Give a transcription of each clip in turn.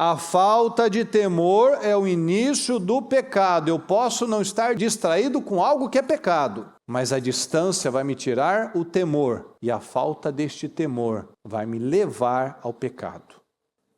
A falta de temor é o início do pecado. Eu posso não estar distraído com algo que é pecado, mas a distância vai me tirar o temor, e a falta deste temor vai me levar ao pecado.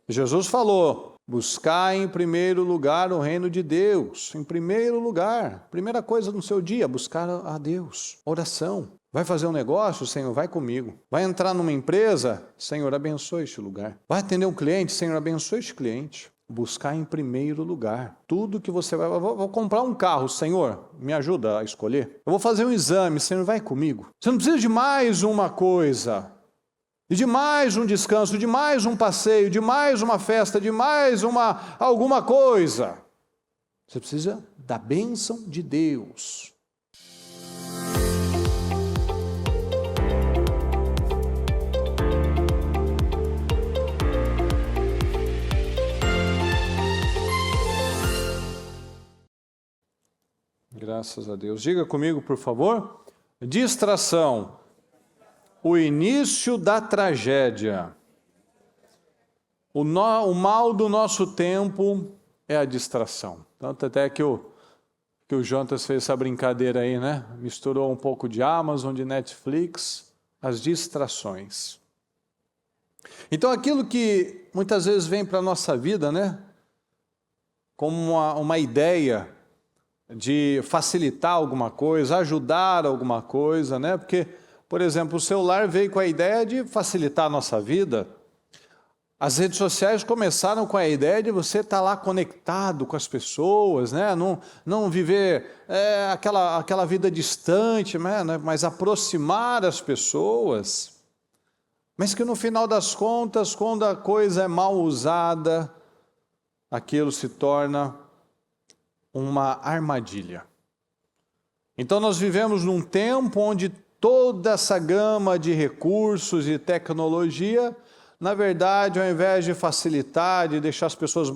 Jesus falou: buscar em primeiro lugar o reino de Deus. Em primeiro lugar, primeira coisa no seu dia, buscar a Deus. Oração. Vai fazer um negócio? Senhor, vai comigo. Vai entrar numa empresa? Senhor, abençoe este lugar. Vai atender um cliente? Senhor, abençoe este cliente. Buscar em primeiro lugar. Tudo que você vai... Vou comprar um carro, Senhor, me ajuda a escolher. Eu vou fazer um exame, Senhor, vai comigo. Você não precisa de mais uma coisa, de mais um descanso, de mais um passeio, de mais uma festa, de mais alguma coisa. Você precisa da bênção de Deus. Graças a Deus. Diga comigo, por favor. Distração. O início da tragédia. O mal do nosso tempo é a distração. Tanto até que o Jonas fez essa brincadeira aí, né? Misturou um pouco de Amazon, de Netflix, as distrações. Então aquilo que muitas vezes vem para a nossa vida, né? Como uma ideia de facilitar alguma coisa, ajudar alguma coisa, né? Porque, por exemplo, o celular veio com a ideia de facilitar a nossa vida. As redes sociais começaram com a ideia de você estar lá conectado com as pessoas, né? Não viver aquela vida distante, né? Mas aproximar as pessoas. Mas que no final das contas, quando a coisa é mal usada, aquilo se torna uma armadilha. Então nós vivemos num tempo onde toda essa gama de recursos e tecnologia, na verdade, ao invés de facilitar, de deixar as pessoas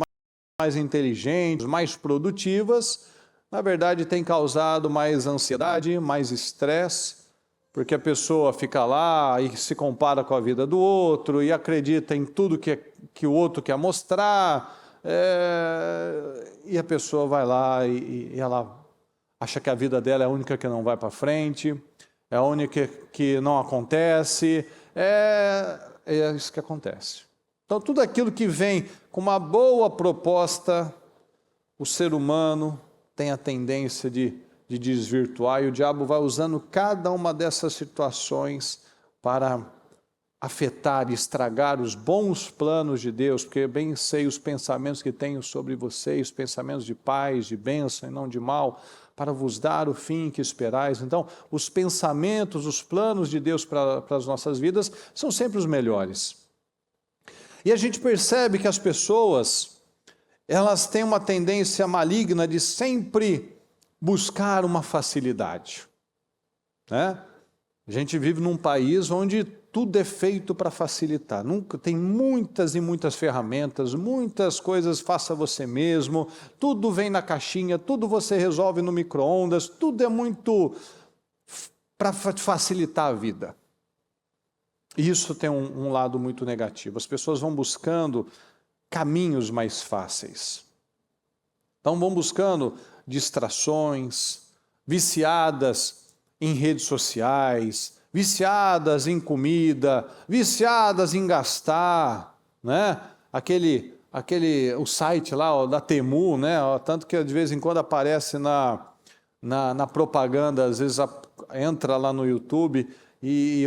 mais inteligentes, mais produtivas, na verdade tem causado mais ansiedade, mais estresse, porque a pessoa fica lá e se compara com a vida do outro e acredita em tudo que o outro quer mostrar, e a pessoa vai lá e ela acha que a vida dela é a única que não vai para frente, é a única que não acontece, é isso que acontece. Então tudo aquilo que vem com uma boa proposta, o ser humano tem a tendência de desvirtuar, e o diabo vai usando cada uma dessas situações para afetar e estragar os bons planos de Deus, porque bem sei os pensamentos que tenho sobre vocês, pensamentos de paz, de bênção e não de mal, para vos dar o fim que esperais. Então, os pensamentos, os planos de Deus para as nossas vidas são sempre os melhores. E a gente percebe que as pessoas, elas têm uma tendência maligna de sempre buscar uma facilidade, né? A gente vive num país onde tudo é feito para facilitar. Tem muitas e muitas ferramentas, muitas coisas faça você mesmo, tudo vem na caixinha, tudo você resolve no micro-ondas, tudo é muito para facilitar a vida. E isso tem um lado muito negativo. As pessoas vão buscando caminhos mais fáceis. Então vão buscando distrações, viciadas em redes sociais, viciadas em comida, viciadas em gastar, né? O site lá da Temu, né? Tanto que de vez em quando aparece na propaganda, às vezes entra lá no YouTube e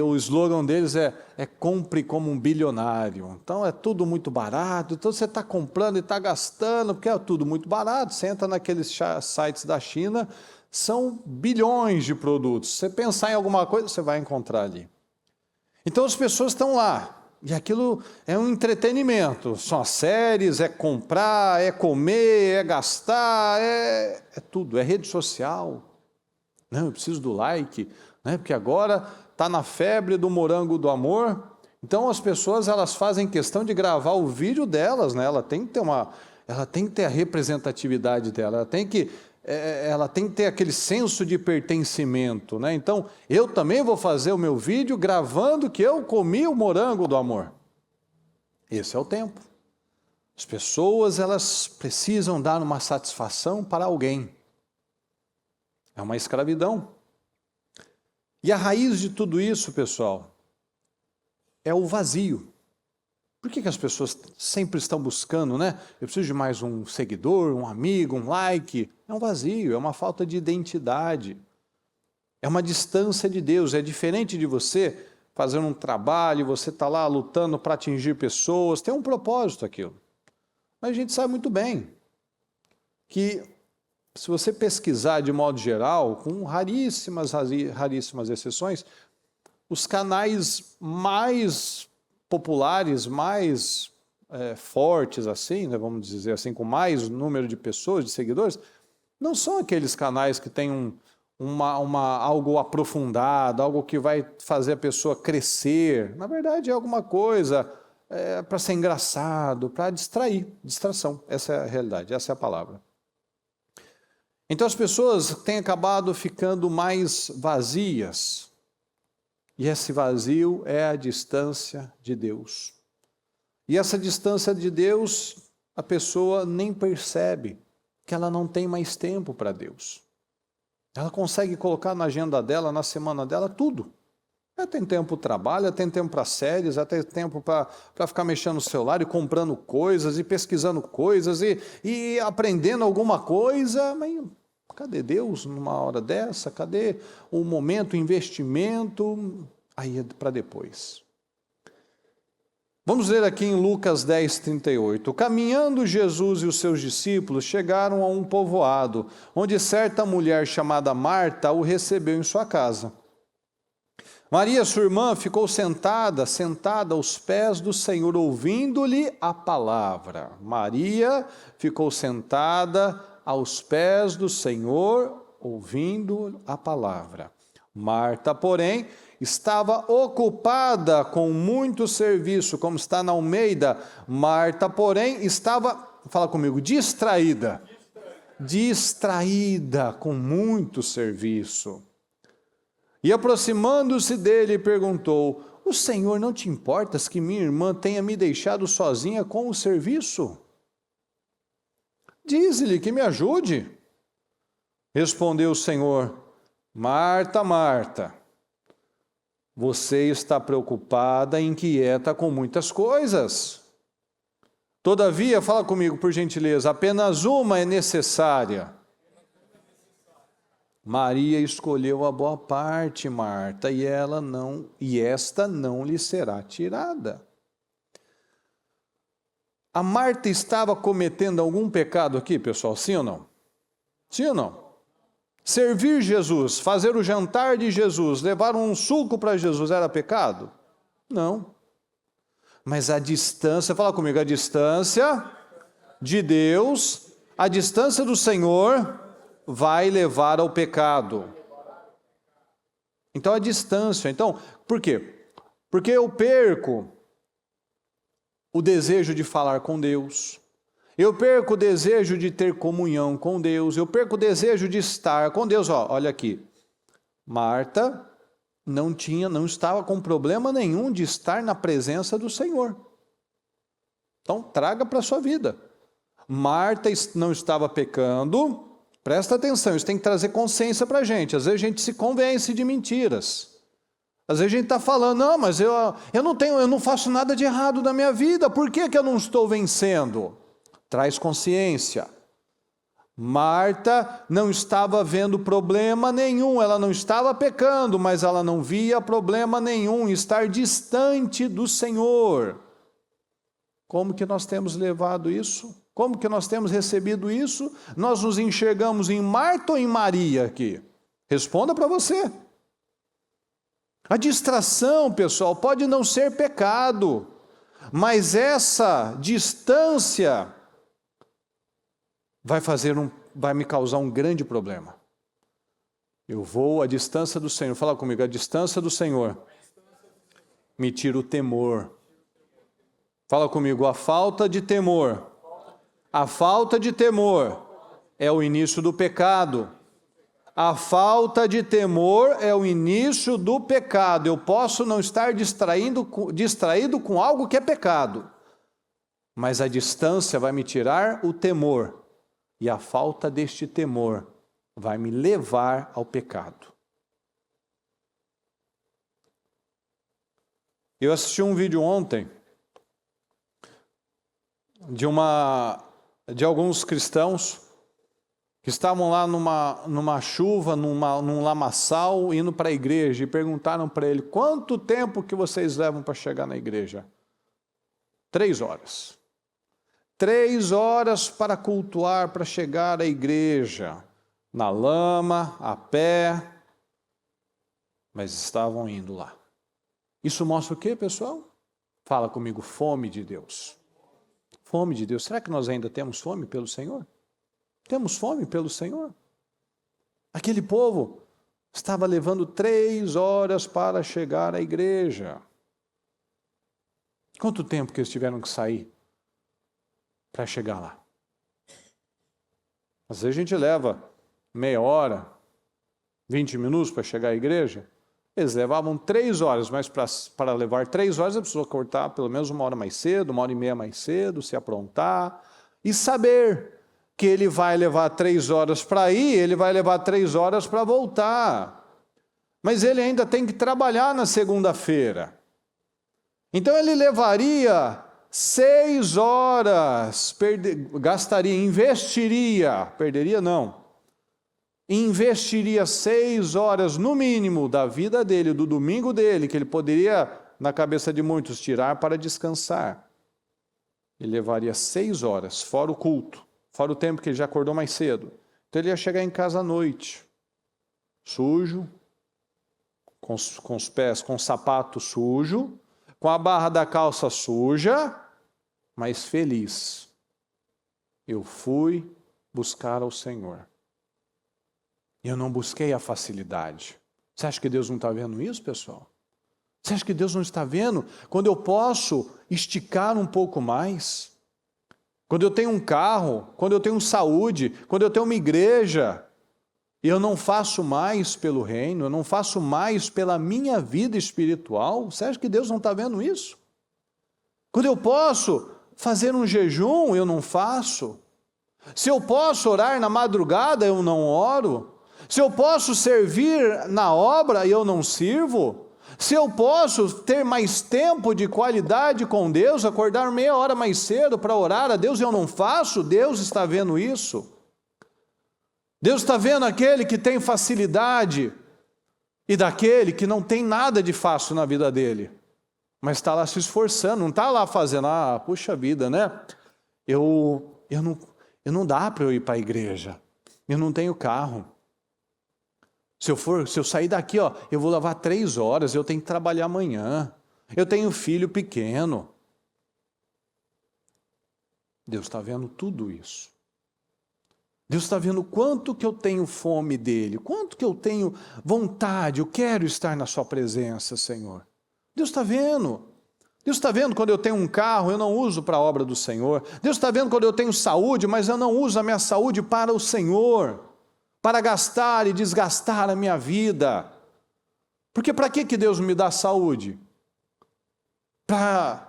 o slogan deles é compre como um bilionário. Então é tudo muito barato, então você está comprando e está gastando, porque é tudo muito barato. Você entra naqueles sites da China, são bilhões de produtos. Se você pensar em alguma coisa, você vai encontrar ali. Então as pessoas estão lá, e aquilo é um entretenimento. São as séries, é comprar, é comer, é gastar, é tudo, é rede social. Não, eu preciso do like, né? Porque agora está na febre do morango do amor. Então as pessoas, elas fazem questão de gravar o vídeo delas, né? Ela tem que ter a representatividade dela, ela tem que ter aquele senso de pertencimento, né? Então, eu também vou fazer o meu vídeo gravando que eu comi o morango do amor. Esse é o tempo. As pessoas, elas precisam dar uma satisfação para alguém. É uma escravidão. E a raiz de tudo isso, pessoal, é o vazio. Por que as pessoas sempre estão buscando, né? Eu preciso de mais um seguidor, um amigo, um like. É um vazio, é uma falta de identidade. É uma distância de Deus. É diferente de você fazer um trabalho, você está lá lutando para atingir pessoas. Tem um propósito aquilo. Mas a gente sabe muito bem que, se você pesquisar de modo geral, com raríssimas exceções, os canais mais populares, mais fortes, assim, né, vamos dizer assim, com mais número de pessoas, de seguidores, não são aqueles canais que têm algo aprofundado, algo que vai fazer a pessoa crescer. Na verdade, é alguma coisa para ser engraçado, para distrair, distração. Essa é a realidade, essa é a palavra. Então as pessoas têm acabado ficando mais vazias. E esse vazio é a distância de Deus. E essa distância de Deus, a pessoa nem percebe que ela não tem mais tempo para Deus. Ela consegue colocar na agenda dela, na semana dela, tudo. Ela tem tempo para o trabalho, ela tem tempo para séries, ela tem tempo para ficar mexendo no celular e comprando coisas, e pesquisando coisas, e aprendendo alguma coisa. Mas cadê Deus numa hora dessa? Cadê o momento, o investimento? Aí é para depois. Vamos ler aqui em Lucas 10, 38. Caminhando Jesus e os seus discípulos chegaram a um povoado, onde certa mulher chamada Marta o recebeu em sua casa. Maria, sua irmã, ficou sentada aos pés do Senhor, ouvindo-lhe a palavra. Maria ficou sentada aos pés do Senhor, ouvindo a palavra. Marta, porém, estava ocupada com muito serviço, como está na Almeida. Marta, porém, estava, fala comigo, distraída com muito serviço. E aproximando-se dele, perguntou: o Senhor, não te importas que minha irmã tenha me deixado sozinha com o serviço? Dize-lhe que me ajude. Respondeu o Senhor: Marta, Marta, você está preocupada e inquieta com muitas coisas. Todavia, fala comigo por gentileza, apenas uma é necessária. Maria escolheu a boa parte, Marta, e esta não lhe será tirada. A Marta estava cometendo algum pecado aqui, pessoal? Sim ou não? Sim ou não? Servir Jesus, fazer o jantar de Jesus, levar um suco para Jesus era pecado? Não. Mas a distância, fala comigo, a distância de Deus, a distância do Senhor vai levar ao pecado. Então a distância, por quê? Porque eu perco o desejo de falar com Deus. Eu perco o desejo de ter comunhão com Deus, eu perco o desejo de estar com Deus. Olha aqui, Marta não estava com problema nenhum de estar na presença do Senhor. Então traga para a sua vida. Marta não estava pecando, presta atenção, isso tem que trazer consciência para a gente. Às vezes a gente se convence de mentiras. Às vezes a gente está falando, não, mas eu não faço nada de errado na minha vida, por que eu não estou vencendo? Traz consciência. Marta não estava vendo problema nenhum, ela não estava pecando, mas ela não via problema nenhum em estar distante do Senhor. Como que nós temos levado isso? Como que nós temos recebido isso? Nós nos enxergamos em Marta ou em Maria aqui? Responda para você. A distração, pessoal, pode não ser pecado, mas essa distância vai me causar um grande problema. Eu vou à distância do Senhor. Fala comigo, a distância do Senhor me tira o temor. Fala comigo, a falta de temor. A falta de temor é o início do pecado. A falta de temor é o início do pecado. Eu posso não estar distraído com algo que é pecado, mas a distância vai me tirar o temor, e a falta deste temor vai me levar ao pecado. Eu assisti um vídeo ontem de alguns cristãos que estavam lá numa chuva, num lamaçal, indo para a igreja, e perguntaram para ele: quanto tempo que vocês levam para chegar na igreja? 3 horas. 3 horas para cultuar, para chegar à igreja, na lama, a pé, mas estavam indo lá. Isso mostra o quê, pessoal? Fala comigo: fome de Deus. Fome de Deus. Será que nós ainda temos fome pelo Senhor? Temos fome pelo Senhor? Aquele povo estava levando 3 horas para chegar à igreja. Quanto tempo que eles tiveram que sair para chegar lá? Às vezes a gente leva meia hora, 20 minutos para chegar à igreja. Eles levavam 3 horas, mas para levar 3 horas, a pessoa cortar pelo menos 1 hora mais cedo, 1h30 mais cedo, se aprontar e saber que ele vai levar 3 horas para ir, ele vai levar 3 horas para voltar. Mas ele ainda tem que trabalhar na segunda-feira. Então ele levaria 6 horas, investiria 6 horas no mínimo da vida dele, do domingo dele, que ele poderia, na cabeça de muitos, tirar para descansar. Ele levaria 6 horas, fora o culto, fora o tempo que ele já acordou mais cedo. Então ele ia chegar em casa à noite, sujo, com os pés, com o sapato sujo, com a barra da calça suja, mas feliz. Eu fui buscar ao Senhor. Eu não busquei a facilidade. Você acha que Deus não está vendo isso, pessoal? Você acha que Deus não está vendo quando eu posso esticar um pouco mais? Quando eu tenho um carro, quando eu tenho saúde, quando eu tenho uma igreja, e eu não faço mais pelo reino, eu não faço mais pela minha vida espiritual, você acha que Deus não está vendo isso? Quando eu posso fazer um jejum, eu não faço. Se eu posso orar na madrugada, eu não oro. Se eu posso servir na obra, eu não sirvo. Se eu posso ter mais tempo de qualidade com Deus, acordar meia hora mais cedo para orar a Deus, eu não faço. Deus está vendo isso. Deus está vendo aquele que tem facilidade e daquele que não tem nada de fácil na vida dele, mas está lá se esforçando, não está lá fazendo: puxa vida, né? Não dá para eu ir para a igreja, eu não tenho carro. Se eu sair daqui, eu vou levar 3 horas, eu tenho que trabalhar amanhã, eu tenho filho pequeno. Deus está vendo tudo isso. Deus está vendo quanto que eu tenho fome dele, quanto que eu tenho vontade, eu quero estar na sua presença, Senhor. Deus está vendo. Deus está vendo quando eu tenho um carro, eu não uso para a obra do Senhor. Deus está vendo quando eu tenho saúde, mas eu não uso a minha saúde para o Senhor, para gastar e desgastar a minha vida. Porque para que Deus me dá saúde? Para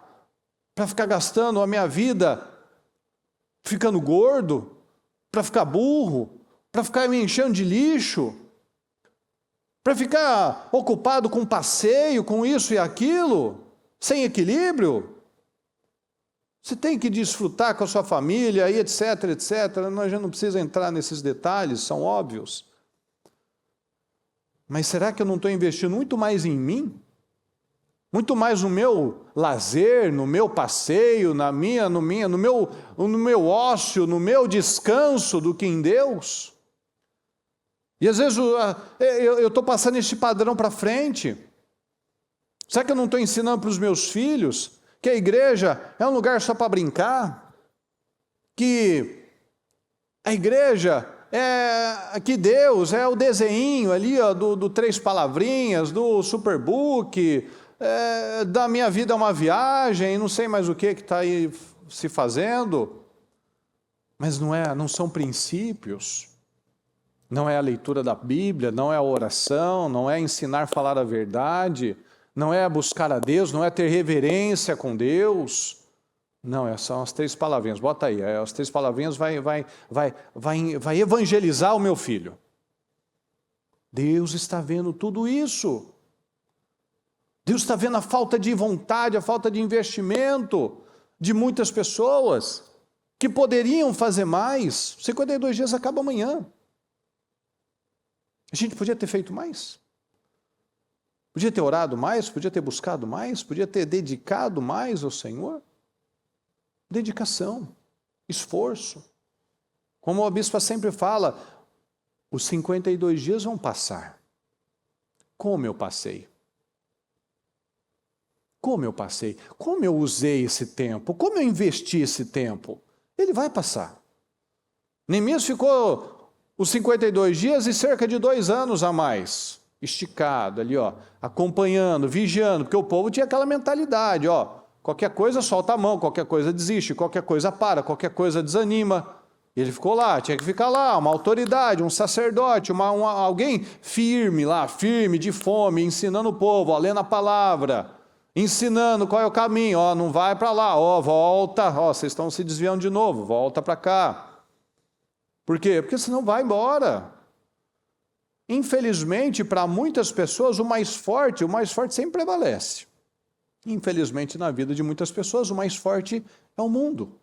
ficar gastando a minha vida ficando gordo? Para ficar burro? Para ficar me enchendo de lixo? Para ficar ocupado com passeio, com isso e aquilo? Sem equilíbrio? Você tem que desfrutar com a sua família, e etc, etc. Nós já não precisamos entrar nesses detalhes, são óbvios. Mas será que eu não estou investindo muito mais em mim? Muito mais no meu lazer, no meu passeio, no meu ócio, no meu descanso do que em Deus? E às vezes eu estou passando este padrão para frente. Será que eu não estou ensinando para os meus filhos que a igreja é um lugar só para brincar? Que a igreja que Deus é o desenho ali do 3 palavrinhas, do Superbook, da minha vida é uma viagem, não sei mais o que está aí se fazendo. Mas não são princípios, não é a leitura da Bíblia, não é a oração, não é ensinar a falar a verdade, não é buscar a Deus, não é ter reverência com Deus. Não, são as 3 palavrinhas, bota aí, as 3 palavrinhas vai evangelizar o meu filho. Deus está vendo tudo isso. Deus está vendo a falta de vontade, a falta de investimento de muitas pessoas que poderiam fazer mais. 52 dias acaba amanhã. A gente podia ter feito mais. Podia ter orado mais, podia ter buscado mais, podia ter dedicado mais ao Senhor. Dedicação, esforço. Como a bispa sempre fala, os 52 dias vão passar. Como eu passei? Como eu passei? Como eu usei esse tempo? Como eu investi esse tempo? Ele vai passar. Neemias ficou os 52 dias e cerca de 2 anos a mais, esticado ali, acompanhando, vigiando, porque o povo tinha aquela mentalidade, qualquer coisa solta a mão, qualquer coisa desiste, qualquer coisa para, qualquer coisa desanima. E ele ficou lá, tinha que ficar lá, uma autoridade, um sacerdote, alguém firme lá, firme, de fome, ensinando o povo, lendo a palavra, ensinando qual é o caminho, não vai para lá, volta, vocês estão se desviando de novo, volta para cá. Por quê? Porque senão vai embora. Infelizmente, para muitas pessoas, o mais forte sempre prevalece. Infelizmente, na vida de muitas pessoas, o mais forte é o mundo.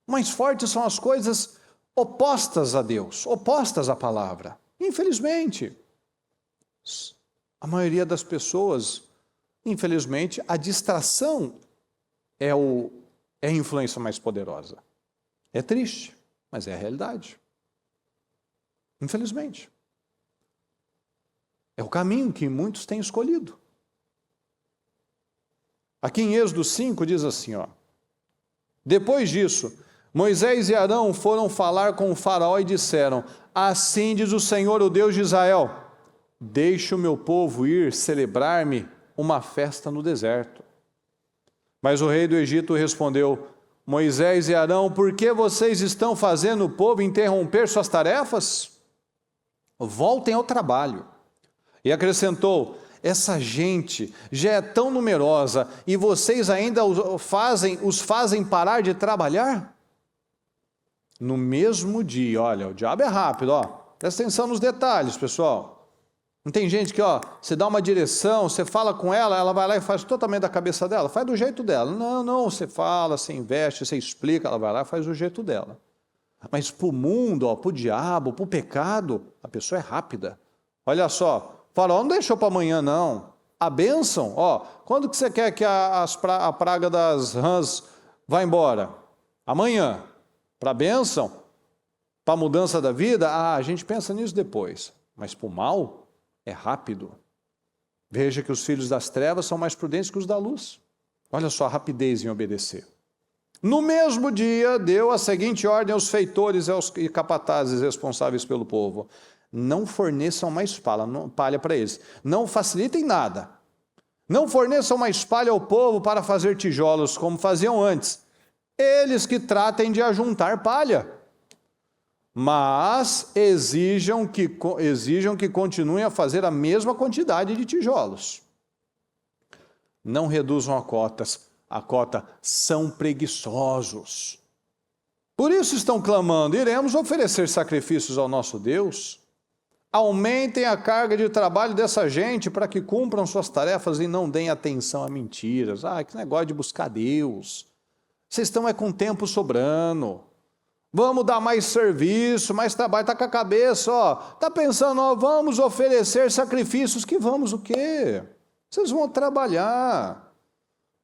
O mais forte são as coisas opostas a Deus, opostas à palavra. Infelizmente, a maioria das pessoas, infelizmente, a distração é a influência mais poderosa. É triste, mas é a realidade. Infelizmente. É o caminho que muitos têm escolhido. Aqui em Êxodo 5 diz assim, depois disso, Moisés e Arão foram falar com o faraó e disseram, assim diz o Senhor, o Deus de Israel, deixe o meu povo ir celebrar-me uma festa no deserto. Mas o rei do Egito respondeu, Moisés e Arão, por que vocês estão fazendo o povo interromper suas tarefas? Voltem ao trabalho. E acrescentou, essa gente já é tão numerosa e vocês ainda os fazem parar de trabalhar? No mesmo dia, olha, o diabo é rápido, presta atenção nos detalhes, pessoal. Não tem gente que, você dá uma direção, você fala com ela, ela vai lá e faz totalmente da cabeça dela, faz do jeito dela. Não, você fala, você investe, você explica, ela vai lá e faz do jeito dela. Mas para o mundo, para o diabo, para o pecado, a pessoa é rápida. Olha só, o faraó não deixou para amanhã, não. A bênção, quando que você quer que a praga das rãs vá embora? Amanhã. Para a bênção, para a mudança da vida, a gente pensa nisso depois. Mas para o mal, é rápido. Veja que os filhos das trevas são mais prudentes que os da luz. Olha só a rapidez em obedecer. No mesmo dia, deu a seguinte ordem aos feitores e capatazes responsáveis pelo povo. Não forneçam mais palha para eles. Não facilitem nada. Não forneçam mais palha ao povo para fazer tijolos, como faziam antes. Eles que tratem de ajuntar palha. Mas exijam que continuem a fazer a mesma quantidade de tijolos. Não reduzam a cota, são preguiçosos. Por isso estão clamando, iremos oferecer sacrifícios ao nosso Deus. Aumentem a carga de trabalho dessa gente para que cumpram suas tarefas e não deem atenção a mentiras. Que negócio de buscar Deus. Vocês estão com tempo sobrando. Vamos dar mais serviço, mais trabalho. Está com a cabeça, está pensando, vamos oferecer sacrifícios. Que vamos o quê? Vocês vão trabalhar.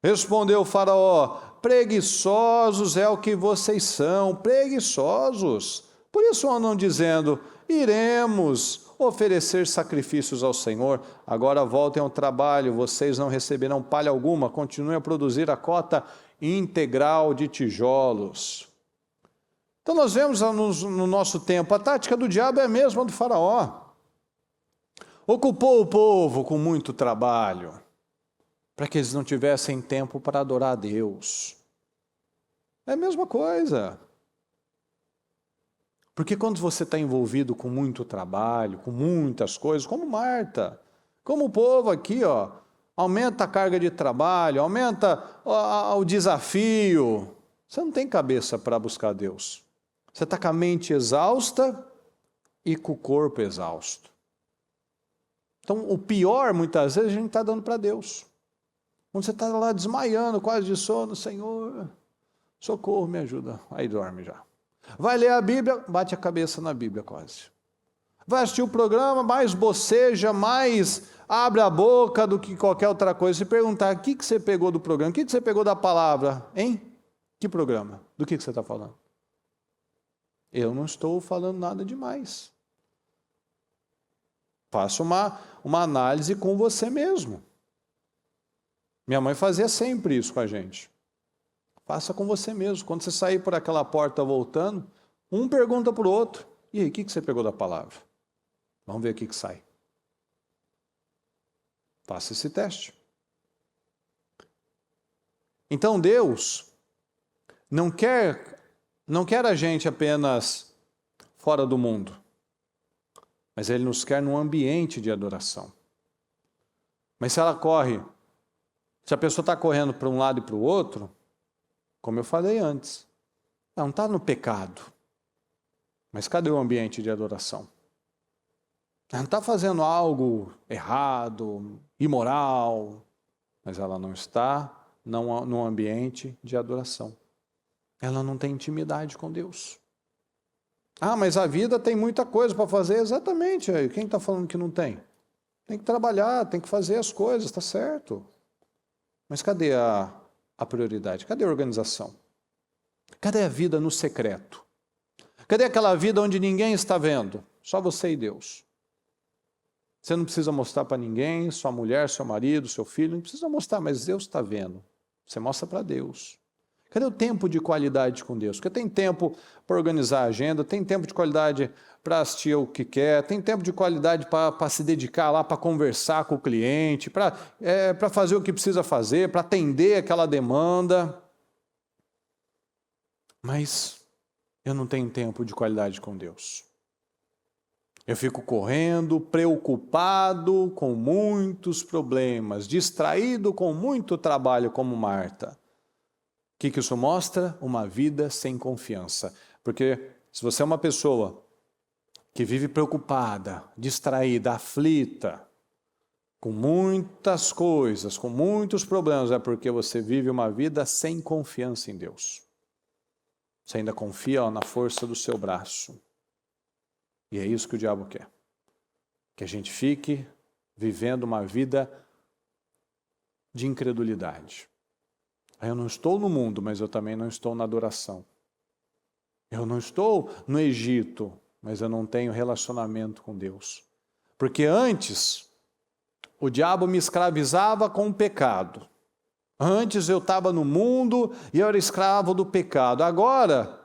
Respondeu o faraó, preguiçosos é o que vocês são, preguiçosos. Por isso andam dizendo, iremos oferecer sacrifícios ao Senhor. Agora voltem ao trabalho, vocês não receberão palha alguma, continuem a produzir a cota integral de tijolos. Então nós vemos no nosso tempo, a tática do diabo é a mesma do faraó. Ocupou o povo com muito trabalho, para que eles não tivessem tempo para adorar a Deus. É a mesma coisa. Porque quando você está envolvido com muito trabalho, com muitas coisas, como Marta, como o povo aqui, aumenta a carga de trabalho, aumenta o desafio. Você não tem cabeça para buscar Deus. Você está com a mente exausta e com o corpo exausto. Então, o pior, muitas vezes, a gente está dando para Deus. Quando você está lá desmaiando, quase de sono, Senhor, socorro, me ajuda. Aí dorme já. Vai ler a Bíblia, bate a cabeça na Bíblia quase. Vai assistir o programa, mais boceja, mais abre a boca do que qualquer outra coisa. Se perguntar, o que você pegou do programa? O que você pegou da palavra? Hein? Que programa? Do que você está falando? Eu não estou falando nada demais. Faça uma análise com você mesmo. Minha mãe fazia sempre isso com a gente. Faça com você mesmo. Quando você sair por aquela porta voltando, um pergunta para o outro, e aí, o que você pegou da palavra? Vamos ver o que sai. Faça esse teste. Então Deus não quer a gente apenas fora do mundo, mas Ele nos quer num ambiente de adoração. Mas se a pessoa está correndo para um lado e para o outro, como eu falei antes, ela não está no pecado. Mas cadê o ambiente de adoração? Ela não está fazendo algo errado, imoral, mas ela não está num ambiente de adoração. Ela não tem intimidade com Deus. Ah, mas a vida tem muita coisa para fazer. Exatamente. Quem está falando que não tem? Tem que trabalhar, tem que fazer as coisas, está certo. Mas cadê a prioridade? Cadê a organização? Cadê a vida no secreto? Cadê aquela vida onde ninguém está vendo? Só você e Deus. Você não precisa mostrar para ninguém, sua mulher, seu marido, seu filho, não precisa mostrar, mas Deus está vendo. Você mostra para Deus. Cadê o tempo de qualidade com Deus? Porque tem tempo para organizar a agenda, tem tempo de qualidade para assistir o que quer, tem tempo de qualidade para se dedicar lá, para conversar com o cliente, para fazer o que precisa fazer, para atender aquela demanda. Mas eu não tenho tempo de qualidade com Deus. Eu fico correndo, preocupado com muitos problemas, distraído com muito trabalho como Marta. O que isso mostra? Uma vida sem confiança. Porque se você é uma pessoa que vive preocupada, distraída, aflita, com muitas coisas, com muitos problemas, é porque você vive uma vida sem confiança em Deus. Você ainda confia na força do seu braço. E é isso que o diabo quer. Que a gente fique vivendo uma vida de incredulidade. Eu não estou no mundo, mas eu também não estou na adoração. Eu não estou no Egito, mas eu não tenho relacionamento com Deus. Porque antes, o diabo me escravizava com o pecado. Antes eu estava no mundo e eu era escravo do pecado. Agora,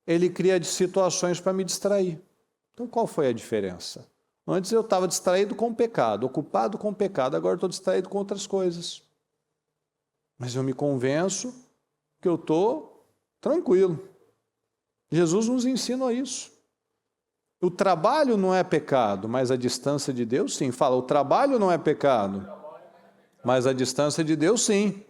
ele cria situações para me distrair. Então, qual foi a diferença? Antes eu estava distraído com o pecado, ocupado com o pecado. Agora eu estou distraído com outras coisas. Mas eu me convenço que eu estou tranquilo. Jesus nos ensina isso. O trabalho não é pecado, mas a distância de Deus sim. Fala, o trabalho não é pecado, mas a distância de Deus sim.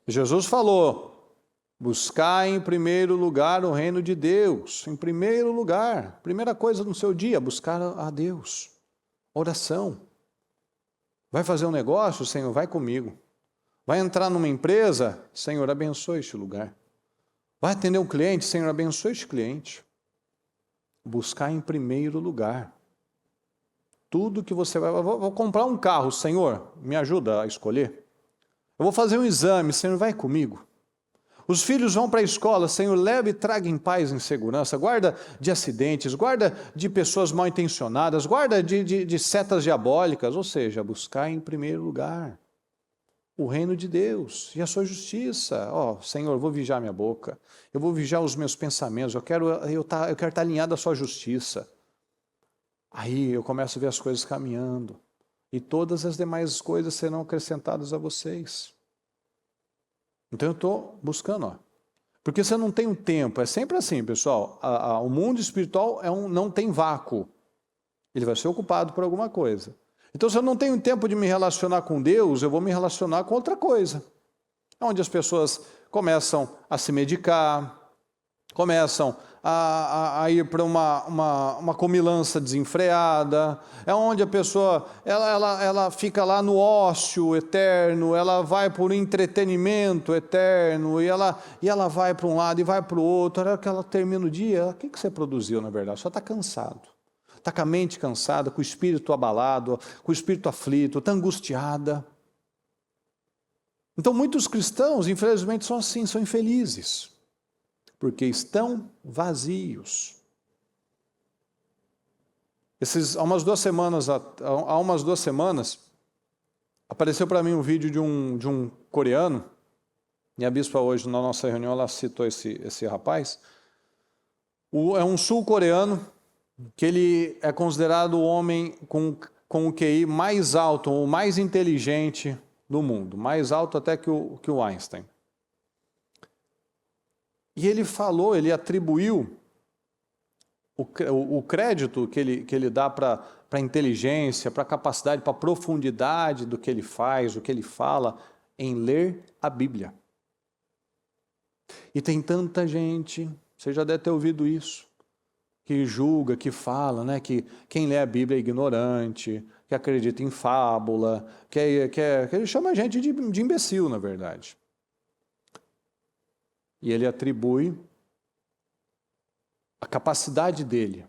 Jesus falou, buscar em primeiro lugar o reino de Deus. Em primeiro lugar, primeira coisa no seu dia, buscar a Deus. Oração. Vai fazer um negócio? Senhor, vai comigo. Vai entrar numa empresa? Senhor, abençoe este lugar. Vai atender um cliente? Senhor, abençoe este cliente. Buscar em primeiro lugar. Tudo que você vai... Vou comprar um carro, Senhor, me ajuda a escolher. Eu vou fazer um exame, Senhor, vai comigo. Os filhos vão para a escola, Senhor, leve e traga em paz e em segurança. Guarda de acidentes, guarda de pessoas mal intencionadas, guarda de setas diabólicas. Ou seja, buscar em primeiro lugar o reino de Deus e a sua justiça. Senhor, eu vou vigiar minha boca, eu vou vigiar os meus pensamentos, eu quero estar alinhado à sua justiça. Aí eu começo a ver as coisas caminhando e todas as demais coisas serão acrescentadas a vocês. Então eu estou buscando, porque você não tem um tempo, é sempre assim, pessoal, o mundo espiritual não tem vácuo, ele vai ser ocupado por alguma coisa. Então, se eu não tenho tempo de me relacionar com Deus, eu vou me relacionar com outra coisa. É onde as pessoas começam a se medicar, começam a ir para uma comilança desenfreada, é onde a pessoa ela fica lá no ócio eterno, ela vai por entretenimento eterno, e ela vai para um lado e vai para o outro. A hora que ela termina o dia, o que você produziu, na verdade? Só está cansado. Está com a mente cansada, com o espírito abalado, com o espírito aflito, está angustiada. Então, muitos cristãos, infelizmente, são assim, são infelizes, porque estão vazios. Há umas 2 semanas, apareceu para mim um vídeo de um coreano, e a bispa hoje, na nossa reunião, ela citou esse rapaz. É um sul-coreano, que ele é considerado o homem com o QI mais alto, o mais inteligente do mundo, mais alto até que o Einstein. E ele atribuiu o crédito que ele dá para a inteligência, para a capacidade, para a profundidade do que ele faz, do que ele fala, em ler a Bíblia. E tem tanta gente, você já deve ter ouvido isso, que julga, que fala, né, que quem lê a Bíblia é ignorante, que acredita em fábula, que ele chama a gente de imbecil, na verdade. E ele atribui a capacidade dele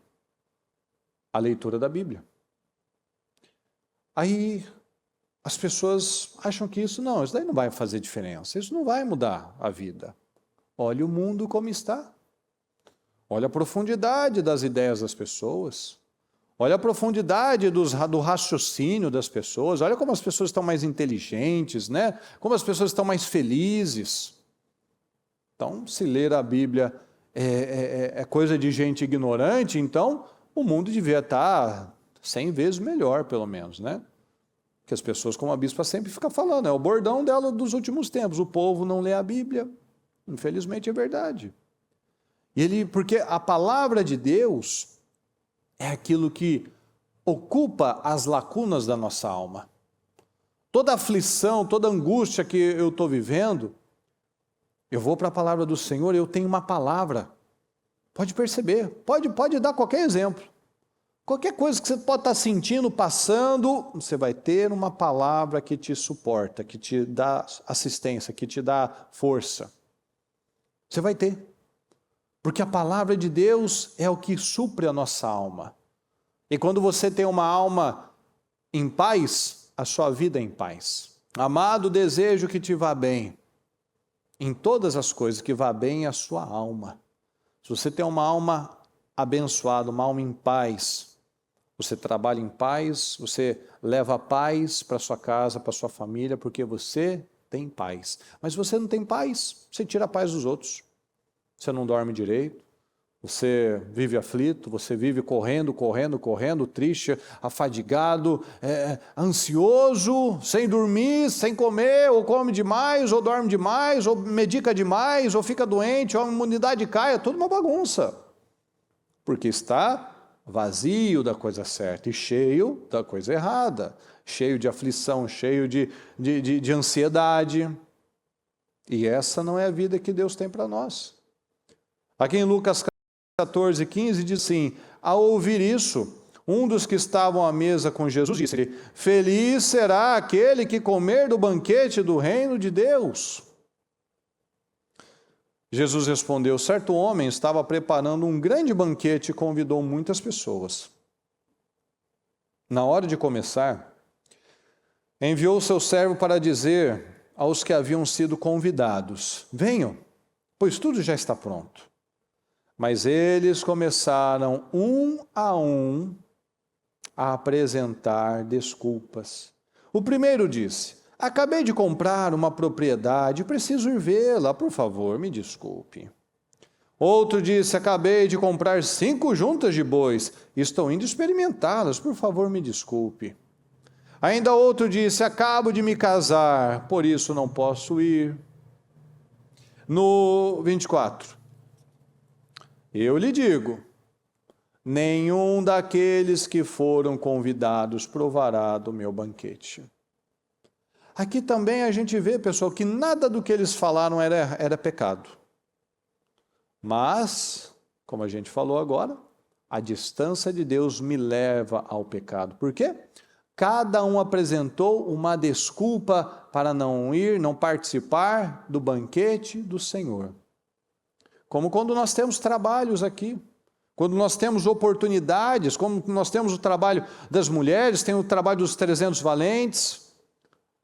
à leitura da Bíblia. Aí as pessoas acham que isso daí não vai fazer diferença, isso não vai mudar a vida. Olha o mundo como está. Olha a profundidade das ideias das pessoas. Olha a profundidade do raciocínio das pessoas. Olha como as pessoas estão mais inteligentes, né? Como as pessoas estão mais felizes. Então, se ler a Bíblia é coisa de gente ignorante, então o mundo devia estar 100 vezes melhor, pelo menos, né? Que as pessoas, como a bispa sempre fica falando, é o bordão dela dos últimos tempos. O povo não lê a Bíblia. Infelizmente é verdade. Porque a palavra de Deus é aquilo que ocupa as lacunas da nossa alma. Toda aflição, toda angústia que eu estou vivendo, eu vou para a palavra do Senhor e eu tenho uma palavra. Pode perceber, pode dar qualquer exemplo. Qualquer coisa que você pode estar sentindo, passando, você vai ter uma palavra que te suporta, que te dá assistência, que te dá força. Você vai ter. Porque a palavra de Deus é o que supre a nossa alma. E quando você tem uma alma em paz, a sua vida é em paz. Amado, desejo que te vá bem. Em todas as coisas, que vá bem a sua alma. Se você tem uma alma abençoada, uma alma em paz, você trabalha em paz, você leva a paz para sua casa, para sua família, porque você tem paz. Mas se você não tem paz, você tira a paz dos outros. Você não dorme direito, você vive aflito, você vive correndo, triste, afadigado, ansioso, sem dormir, sem comer, ou come demais, ou dorme demais, ou medica demais, ou fica doente, ou a imunidade cai, é tudo uma bagunça. Porque está vazio da coisa certa e cheio da coisa errada, cheio de aflição, cheio de ansiedade. E essa não é a vida que Deus tem para nós. Aqui em Lucas 14:15 diz assim: ao ouvir isso, um dos que estavam à mesa com Jesus disse-lhe: feliz será aquele que comer do banquete do reino de Deus. Jesus respondeu: certo homem estava preparando um grande banquete e convidou muitas pessoas. Na hora de começar, enviou seu servo para dizer aos que haviam sido convidados: venham, pois tudo já está pronto. Mas eles começaram, um a apresentar desculpas. O primeiro disse: acabei de comprar uma propriedade, preciso ir vê-la, por favor, me desculpe. Outro disse: acabei de comprar 5 juntas de bois, estou indo experimentá-las, por favor, me desculpe. Ainda outro disse: acabo de me casar, por isso não posso ir. No 24, eu lhe digo, nenhum daqueles que foram convidados provará do meu banquete. Aqui também a gente vê, pessoal, que nada do que eles falaram era pecado. Mas, como a gente falou agora, a distância de Deus me leva ao pecado. Por quê? Cada um apresentou uma desculpa para não ir, não participar do banquete do Senhor. Como quando nós temos trabalhos aqui, quando nós temos oportunidades, como nós temos o trabalho das mulheres, tem o trabalho dos 300 valentes,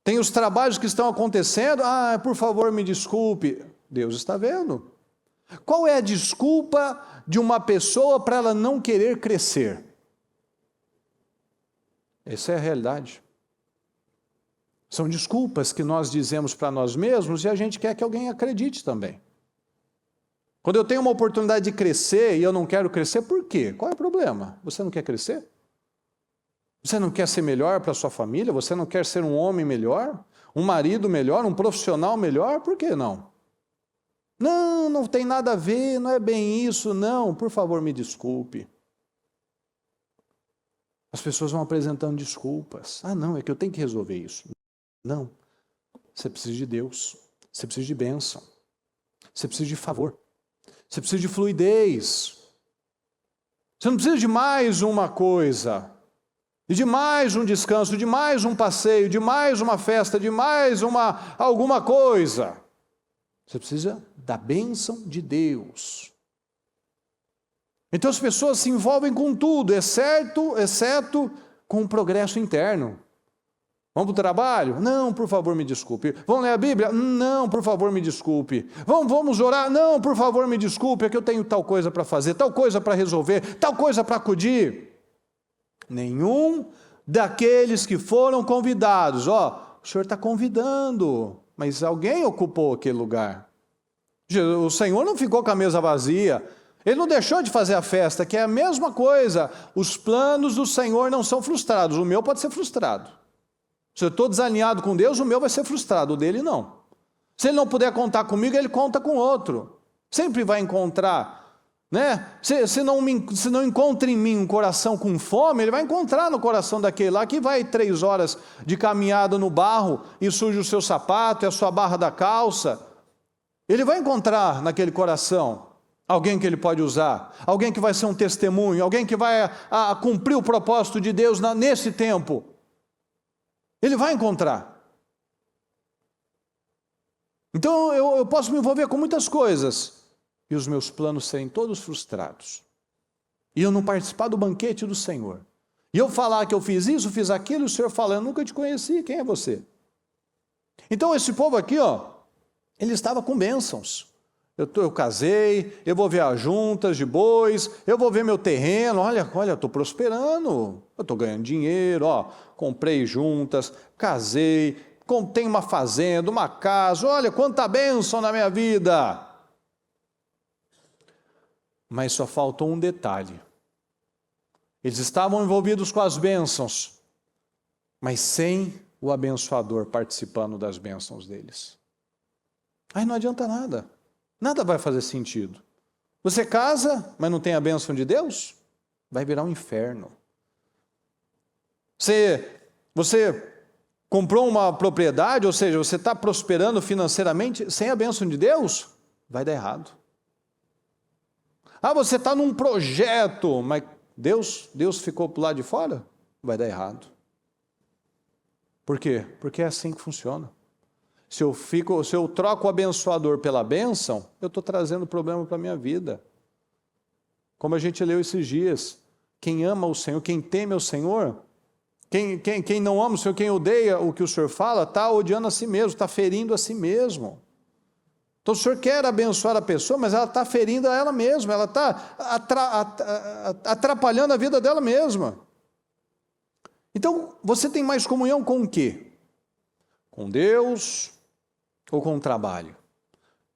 tem os trabalhos que estão acontecendo, por favor, me desculpe. Deus está vendo. Qual é a desculpa de uma pessoa para ela não querer crescer? Essa é a realidade. São desculpas que nós dizemos para nós mesmos e a gente quer que alguém acredite também. Quando eu tenho uma oportunidade de crescer e eu não quero crescer, por quê? Qual é o problema? Você não quer crescer? Você não quer ser melhor para a sua família? Você não quer ser um homem melhor? Um marido melhor? Um profissional melhor? Por que não? Não, não tem nada a ver, não é bem isso, não. Por favor, me desculpe. As pessoas vão apresentando desculpas. Não, é que eu tenho que resolver isso. Não. Você precisa de Deus. Você precisa de bênção. Você precisa de favor. Você precisa de fluidez. Você não precisa de mais uma coisa. E de mais um descanso, de mais um passeio, de mais uma festa, de mais alguma coisa. Você precisa da bênção de Deus. Então as pessoas se envolvem com tudo, exceto com o progresso interno. Vamos para o trabalho? Não, por favor, me desculpe. Vamos ler a Bíblia? Não, por favor, me desculpe. Vamos orar? Não, por favor, me desculpe, é que eu tenho tal coisa para fazer, tal coisa para resolver, tal coisa para acudir. Nenhum daqueles que foram convidados. O Senhor está convidando, mas alguém ocupou aquele lugar. O Senhor não ficou com a mesa vazia. Ele não deixou de fazer a festa, que é a mesma coisa. Os planos do Senhor não são frustrados. O meu pode ser frustrado. Se eu estou desalinhado com Deus, o meu vai ser frustrado, o dele não. Se ele não puder contar comigo, ele conta com outro. Sempre vai encontrar, né? Se não encontra em mim um coração com fome, ele vai encontrar no coração daquele lá que vai 3 horas de caminhada no barro e suja o seu sapato e a sua barra da calça. Ele vai encontrar naquele coração alguém que ele pode usar, alguém que vai ser um testemunho, alguém que vai cumprir o propósito de Deus nesse tempo. Ele vai encontrar. Então eu posso me envolver com muitas coisas e os meus planos serem todos frustrados. E eu não participar do banquete do Senhor. E eu falar que eu fiz isso, fiz aquilo, e o Senhor fala, eu nunca te conheci, quem é você? Então esse povo aqui, ele estava com bênçãos. Eu casei, eu vou ver as juntas de bois, eu vou ver meu terreno, olha, eu estou prosperando, eu estou ganhando dinheiro, comprei juntas, casei, tenho uma fazenda, uma casa, olha quanta bênção na minha vida. Mas só faltou um detalhe. Eles estavam envolvidos com as bênçãos, mas sem o abençoador participando das bênçãos deles. Aí não adianta nada. Nada vai fazer sentido. Você casa, mas não tem a bênção de Deus? Vai virar um inferno. Você comprou uma propriedade, ou seja, você está prosperando financeiramente sem a bênção de Deus? Vai dar errado. Você está num projeto, mas Deus ficou para o lado de fora? Vai dar errado. Por quê? Porque é assim que funciona. Se eu troco o abençoador pela bênção, eu estou trazendo problema para a minha vida. Como a gente leu esses dias, quem ama o Senhor, quem teme o Senhor, quem não ama o Senhor, quem odeia o que o Senhor fala, está odiando a si mesmo, está ferindo a si mesmo. Então o Senhor quer abençoar a pessoa, mas ela está ferindo a ela mesma, ela está atrapalhando a vida dela mesma. Então você tem mais comunhão com o quê? Com Deus ou com o trabalho?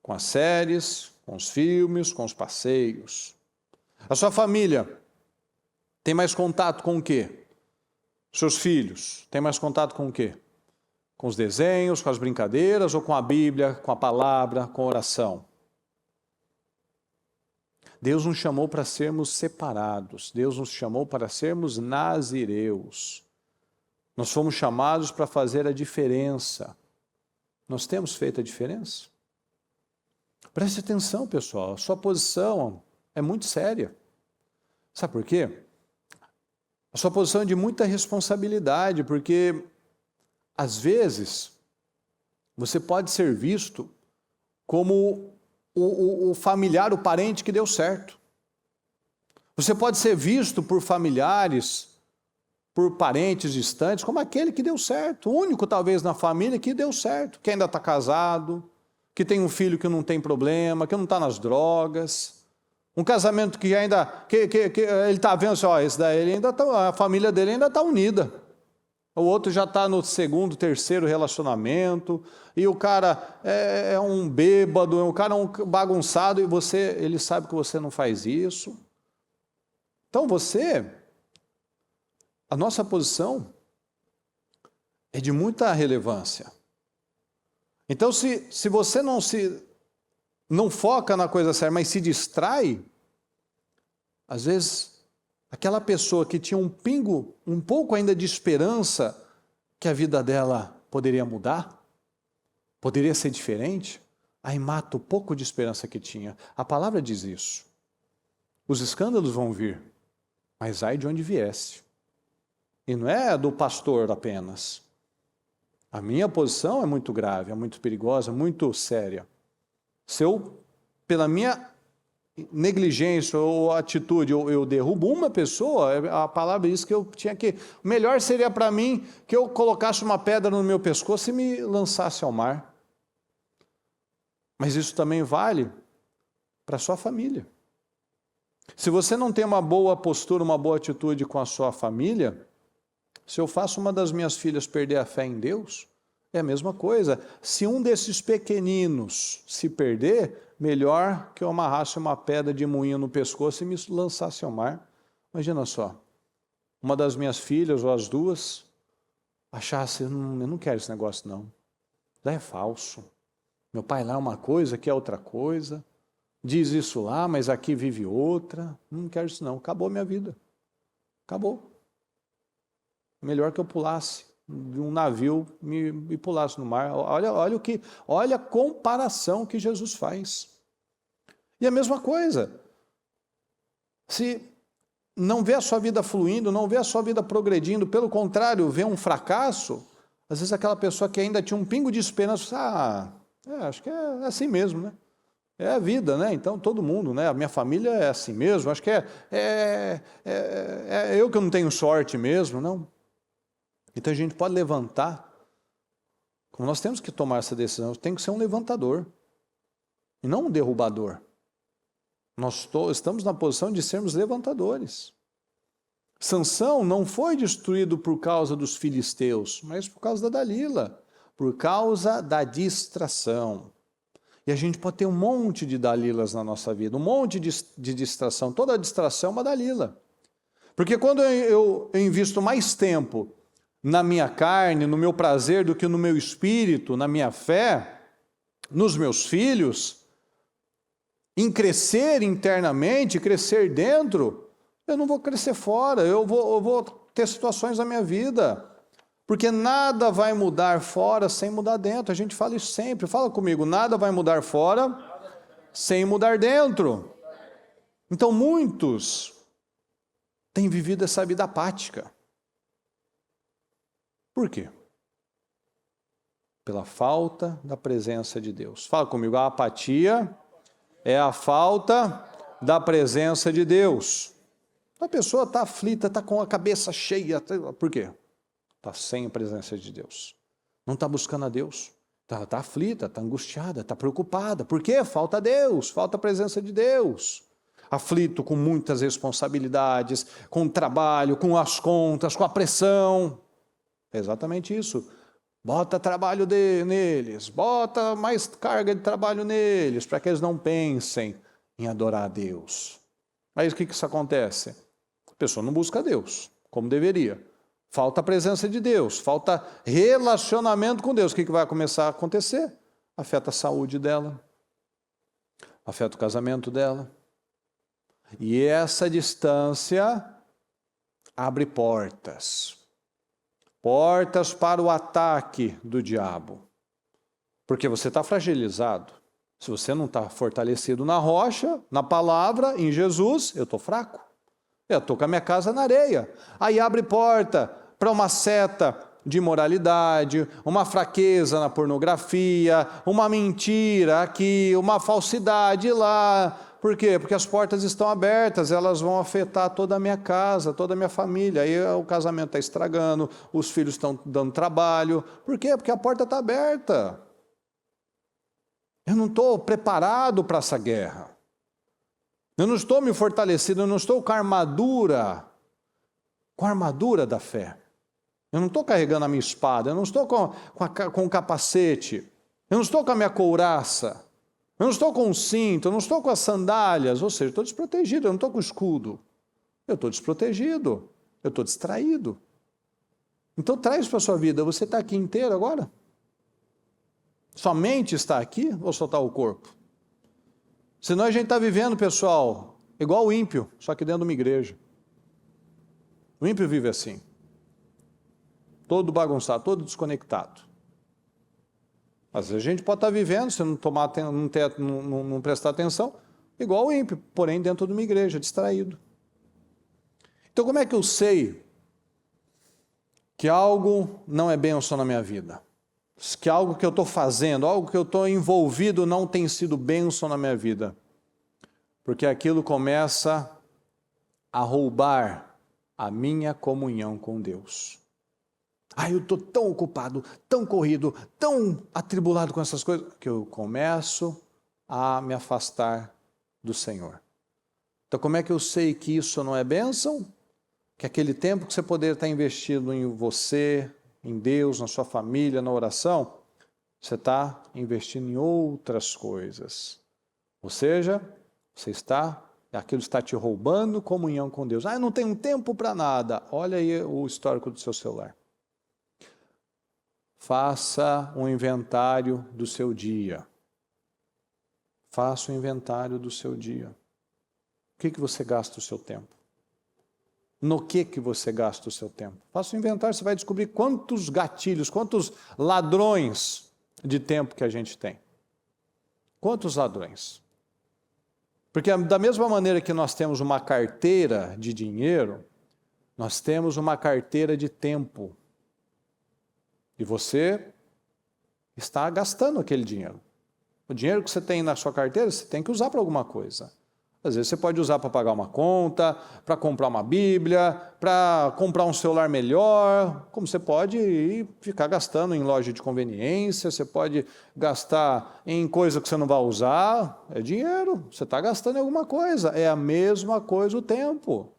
Com as séries, com os filmes, com os passeios? A sua família tem mais contato com o quê? Seus filhos têm mais contato com o quê? Com os desenhos, com as brincadeiras ou com a Bíblia, com a palavra, com a oração? Deus nos chamou para sermos separados. Deus nos chamou para sermos nazireus. Nós fomos chamados para fazer a diferença. Nós temos feito a diferença? Preste atenção, pessoal. A sua posição é muito séria. Sabe por quê? A sua posição é de muita responsabilidade, porque, às vezes, você pode ser visto como o familiar, o parente que deu certo. Você pode ser visto por familiares, por parentes distantes, como aquele que deu certo. O único, talvez, na família que deu certo, que ainda está casado, que tem um filho que não tem problema, que não está nas drogas. Um casamento que ainda, que ele está vendo assim, ó, esse daí, ele ainda tá, a família dele ainda está unida. O outro já está no segundo, terceiro relacionamento, e o cara é um bêbado, o cara é um bagunçado, e ele sabe que você não faz isso. Então a nossa posição é de muita relevância. Então, se você não foca na coisa séria, mas se distrai, às vezes, aquela pessoa que tinha um pouco ainda de esperança que a vida dela poderia mudar, poderia ser diferente, aí mata o pouco de esperança que tinha. A palavra diz isso. Os escândalos vão vir, mas ai de onde viesse. E não é do pastor apenas. A minha posição é muito grave, é muito perigosa, muito séria. Se eu, pela minha negligência ou atitude, eu derrubo uma pessoa, a palavra diz que eu tinha que... O melhor seria para mim que eu colocasse uma pedra no meu pescoço e me lançasse ao mar. Mas isso também vale para a sua família. Se você não tem uma boa postura, uma boa atitude com a sua família, se eu faço uma das minhas filhas perder a fé em Deus, é a mesma coisa. Se um desses pequeninos se perder, melhor que eu amarrasse uma pedra de moinho no pescoço e me lançasse ao mar. Imagina só, uma das minhas filhas, ou as duas, achasse, eu não quero esse negócio não. Lá é falso. Meu pai lá é uma coisa, aqui é outra coisa. Diz isso lá, mas aqui vive outra. Não quero isso não. Acabou minha vida. Acabou. Melhor que eu pulasse de um navio e pulasse no mar. Olha a comparação que Jesus faz. E a mesma coisa. Se não vê a sua vida fluindo, não vê a sua vida progredindo, pelo contrário, vê um fracasso, às vezes aquela pessoa que ainda tinha um pingo de esperança, acho que é assim mesmo, né? É a vida, né? Então todo mundo, né? A minha família é assim mesmo, acho que é eu que não tenho sorte mesmo, não. Então a gente pode levantar, como nós temos que tomar essa decisão, tem que ser um levantador, e não um derrubador. Nós estamos na posição de sermos levantadores. Sansão não foi destruído por causa dos filisteus, mas por causa da Dalila, por causa da distração. E a gente pode ter um monte de Dalilas na nossa vida, um monte de distração. Toda distração é uma Dalila. Porque quando eu invisto mais tempo na minha carne, no meu prazer, do que no meu espírito, na minha fé, nos meus filhos, em crescer internamente, crescer dentro, eu não vou crescer fora, eu vou ter situações na minha vida. Porque nada vai mudar fora sem mudar dentro. A gente fala isso sempre. Fala comigo, nada vai mudar fora sem mudar dentro. Então muitos têm vivido essa vida apática. Por quê? Pela falta da presença de Deus. Fala comigo, a apatia é a falta da presença de Deus. A pessoa está aflita, está com a cabeça cheia. Por quê? Está sem a presença de Deus. Não está buscando a Deus. Está aflita, está angustiada, está preocupada. Por quê? Falta Deus, falta a presença de Deus. Aflito com muitas responsabilidades, com o trabalho, com as contas, com a pressão. É exatamente isso. Bota trabalho neles, bota mais carga de trabalho neles, para que eles não pensem em adorar a Deus. Aí o que isso acontece? A pessoa não busca a Deus, como deveria. Falta a presença de Deus, falta relacionamento com Deus. O que vai começar a acontecer? Afeta a saúde dela, afeta o casamento dela, E essa distância abre portas. Portas para o ataque do diabo. Porque você está fragilizado. Se você não está fortalecido na rocha, na palavra, em Jesus, eu estou fraco. Eu estou com a minha casa na areia. Aí abre porta para uma seta de imoralidade, uma fraqueza na pornografia, uma mentira aqui, uma falsidade lá. Por quê? Porque as portas estão abertas, elas vão afetar toda a minha casa, toda a minha família. Aí o casamento está estragando, os filhos estão dando trabalho. Por quê? Porque a porta está aberta. Eu não estou preparado para essa guerra. Eu não estou me fortalecido, eu não estou com a armadura da fé. Eu não estou carregando a minha espada, eu não estou com o capacete, eu não estou com a minha couraça, eu não estou com o cinto, eu não estou com as sandálias, ou seja, estou desprotegido, eu não estou com o escudo. Eu estou desprotegido, eu estou distraído. Então traz para a sua vida, você está aqui inteiro agora? Sua mente está aqui ou só está o corpo? Senão a gente está vivendo, pessoal, igual o ímpio, só que dentro de uma igreja. O ímpio vive assim. Todo bagunçado, todo desconectado. Às vezes a gente pode estar vivendo, se não prestar atenção, igual o ímpio, porém dentro de uma igreja, distraído. Então como é que eu sei que algo não é bênção na minha vida? Que algo que eu estou fazendo, algo que eu estou envolvido não tem sido bênção na minha vida. Porque aquilo começa a roubar a minha comunhão com Deus. Eu estou tão ocupado, tão corrido, tão atribulado com essas coisas, que eu começo a me afastar do Senhor. Então como é que eu sei que isso não é bênção? Que aquele tempo que você poderia estar investindo em você, em Deus, na sua família, na oração, você está investindo em outras coisas. Ou seja, aquilo está te roubando comunhão com Deus. Eu não tenho tempo para nada. Olha aí o histórico do seu celular. Faça um inventário do seu dia. Faça um inventário do seu dia. O que você gasta o seu tempo? No que você gasta o seu tempo? Faça um inventário, você vai descobrir quantos gatilhos, quantos ladrões de tempo que a gente tem. Quantos ladrões? Porque da mesma maneira que nós temos uma carteira de dinheiro, nós temos uma carteira de tempo. E você está gastando aquele dinheiro. O dinheiro que você tem na sua carteira, você tem que usar para alguma coisa. Às vezes você pode usar para pagar uma conta, para comprar uma Bíblia, para comprar um celular melhor, como você pode ir ficar gastando em loja de conveniência, você pode gastar em coisa que você não vai usar, é dinheiro, você está gastando em alguma coisa, é a mesma coisa o tempo.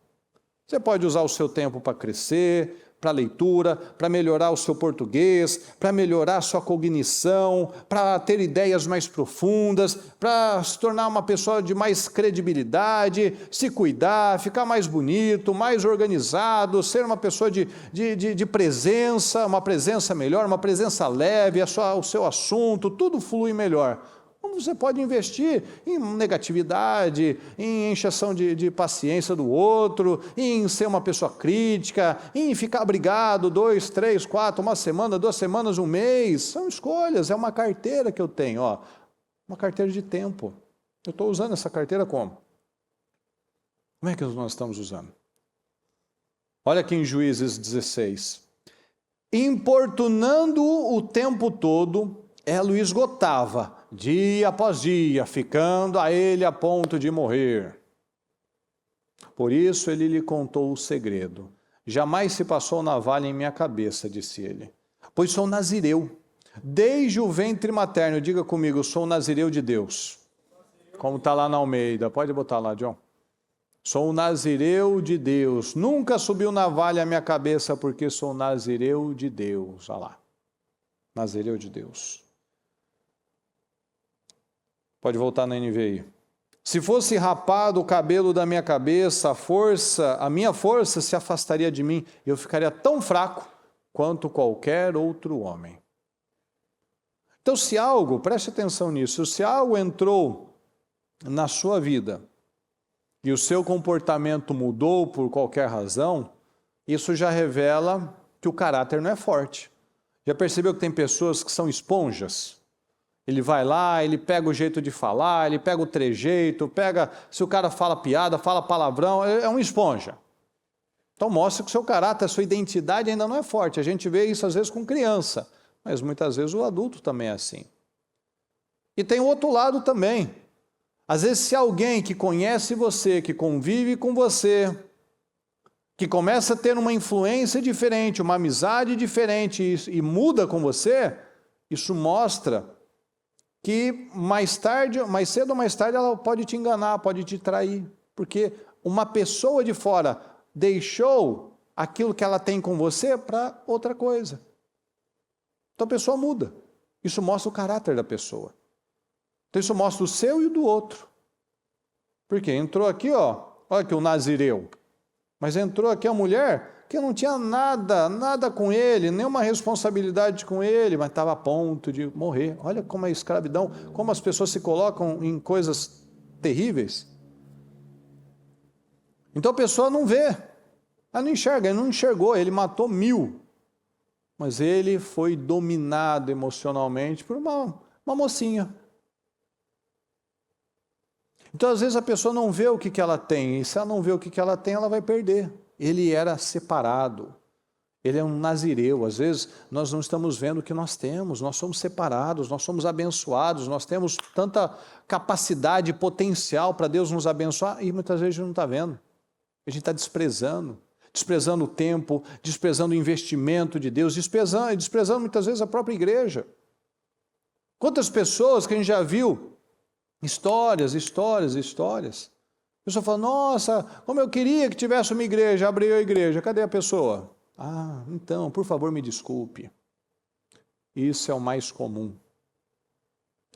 Você pode usar o seu tempo para crescer, para leitura, para melhorar o seu português, para melhorar a sua cognição, para ter ideias mais profundas, para se tornar uma pessoa de mais credibilidade, se cuidar, ficar mais bonito, mais organizado, ser uma pessoa de presença, uma presença melhor, uma presença leve, o seu assunto, tudo flui melhor. Como você pode investir em negatividade, em encheção de paciência do outro, em ser uma pessoa crítica, em ficar brigado 2, 3, 4, uma semana, 2 semanas, um mês. São escolhas, é uma carteira que eu tenho, uma carteira de tempo. Eu estou usando essa carteira como? Como é que nós estamos usando? Olha aqui em Juízes 16. Importunando-o o tempo todo, ela o esgotava, dia após dia, ficando a ele a ponto de morrer. Por isso ele lhe contou o segredo. Jamais se passou navalha em minha cabeça, disse ele, pois sou nazireu. Desde o ventre materno, diga comigo, sou nazireu de Deus. Como está lá na Almeida, pode botar lá, John. Sou nazireu de Deus. Nunca subiu navalha à minha cabeça, porque sou nazireu de Deus. Olha lá. Nazireu de Deus. Pode voltar na NVI. Se fosse rapado o cabelo da minha cabeça, a minha força se afastaria de mim, e eu ficaria tão fraco quanto qualquer outro homem. Então, se algo, preste atenção nisso, se algo entrou na sua vida, e o seu comportamento mudou por qualquer razão, isso já revela que o caráter não é forte. Já percebeu que tem pessoas que são esponjas? Ele vai lá, ele pega o jeito de falar, ele pega o trejeito, se o cara fala piada, fala palavrão, é uma esponja. Então mostra que o seu caráter, a sua identidade ainda não é forte. A gente vê isso às vezes com criança, mas muitas vezes o adulto também é assim. E tem o outro lado também. Às vezes se alguém que conhece você, que convive com você, que começa a ter uma influência diferente, uma amizade diferente e muda com você, isso mostra que mais cedo ou mais tarde ela pode te enganar, pode te trair, porque uma pessoa de fora deixou aquilo que ela tem com você para outra coisa. Então a pessoa muda. Isso mostra o caráter da pessoa. Então isso mostra o seu e o do outro. Porque entrou aqui, olha aqui o nazireu, mas entrou aqui a mulher que não tinha nada com ele, nenhuma responsabilidade com ele, mas estava a ponto de morrer. Olha como é a escravidão, como as pessoas se colocam em coisas terríveis. Então a pessoa não vê, ela não enxerga, ele não enxergou, ele matou 1000, mas ele foi dominado emocionalmente por uma mocinha. Então às vezes a pessoa não vê o que ela tem, e se ela não vê o que ela tem, ela vai perder. Ele era separado, ele é um nazireu. Às vezes nós não estamos vendo o que nós temos, nós somos separados, nós somos abençoados, nós temos tanta capacidade, potencial para Deus nos abençoar, e muitas vezes a gente não está vendo, a gente está desprezando o tempo, desprezando o investimento de Deus, desprezando muitas vezes a própria igreja. Quantas pessoas que a gente já viu, histórias, a pessoa fala, nossa, como eu queria que tivesse uma igreja, abriu a igreja, cadê a pessoa? Ah, então, por favor, me desculpe. Isso é o mais comum,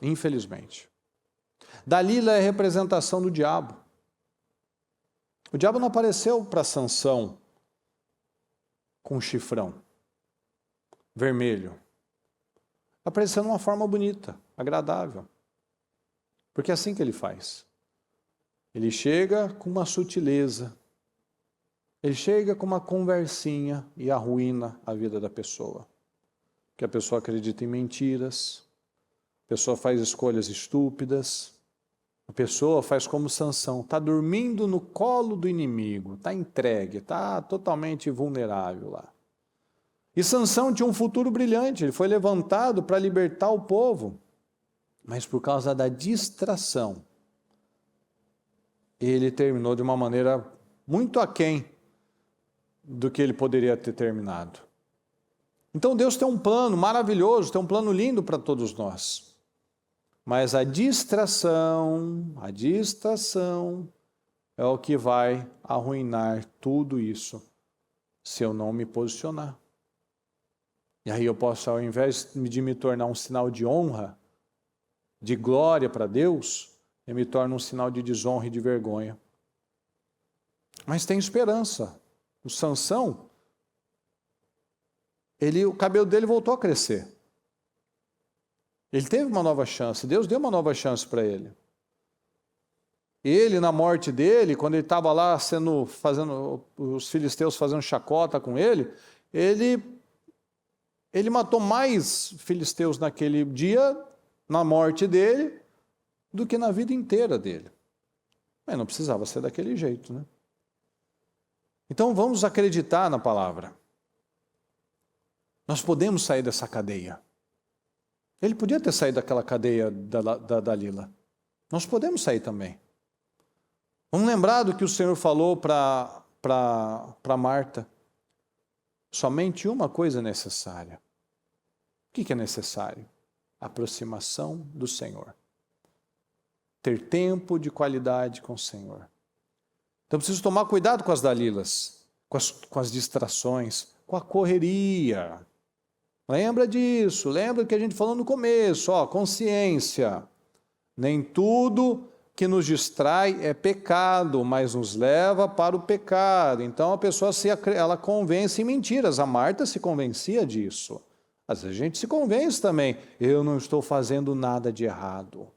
infelizmente. Dalila é a representação do diabo. O diabo não apareceu para Sansão com um chifrão vermelho. Apareceu de uma forma bonita, agradável. Porque é assim que ele faz. Ele chega com uma sutileza, ele chega com uma conversinha e arruína a vida da pessoa. Porque a pessoa acredita em mentiras, a pessoa faz escolhas estúpidas, a pessoa faz como Sansão, está dormindo no colo do inimigo, está entregue, está totalmente vulnerável lá. E Sansão tinha um futuro brilhante, ele foi levantado para libertar o povo, mas por causa da distração, ele terminou de uma maneira muito aquém do que ele poderia ter terminado. Então Deus tem um plano maravilhoso, tem um plano lindo para todos nós. Mas a distração é o que vai arruinar tudo isso, se eu não me posicionar. E aí eu posso, ao invés de me tornar um sinal de honra, de glória para Deus, eu me torno um sinal de desonra e de vergonha. Mas tem esperança. O Sansão, o cabelo dele voltou a crescer. Ele teve uma nova chance, Deus deu uma nova chance para ele. Ele, na morte dele, quando ele estava lá fazendo os filisteus fazendo chacota com ele matou mais filisteus naquele dia, na morte dele, do que na vida inteira dele. Mas não precisava ser daquele jeito, né? Então vamos acreditar na palavra. Nós podemos sair dessa cadeia. Ele podia ter saído daquela cadeia da Dalila. Nós podemos sair também. Vamos lembrar do que o Senhor falou para Marta. Somente uma coisa é necessária. O que é necessário? Aproximação do Senhor. Ter tempo de qualidade com o Senhor. Então preciso tomar cuidado com as Dalilas, com as distrações, com a correria. Lembra disso, lembra que a gente falou no começo, consciência. Nem tudo que nos distrai é pecado, mas nos leva para o pecado. Então a pessoa ela convence em mentiras. A Marta se convencia disso. Às vezes a gente se convence também. Eu não estou fazendo nada de errado.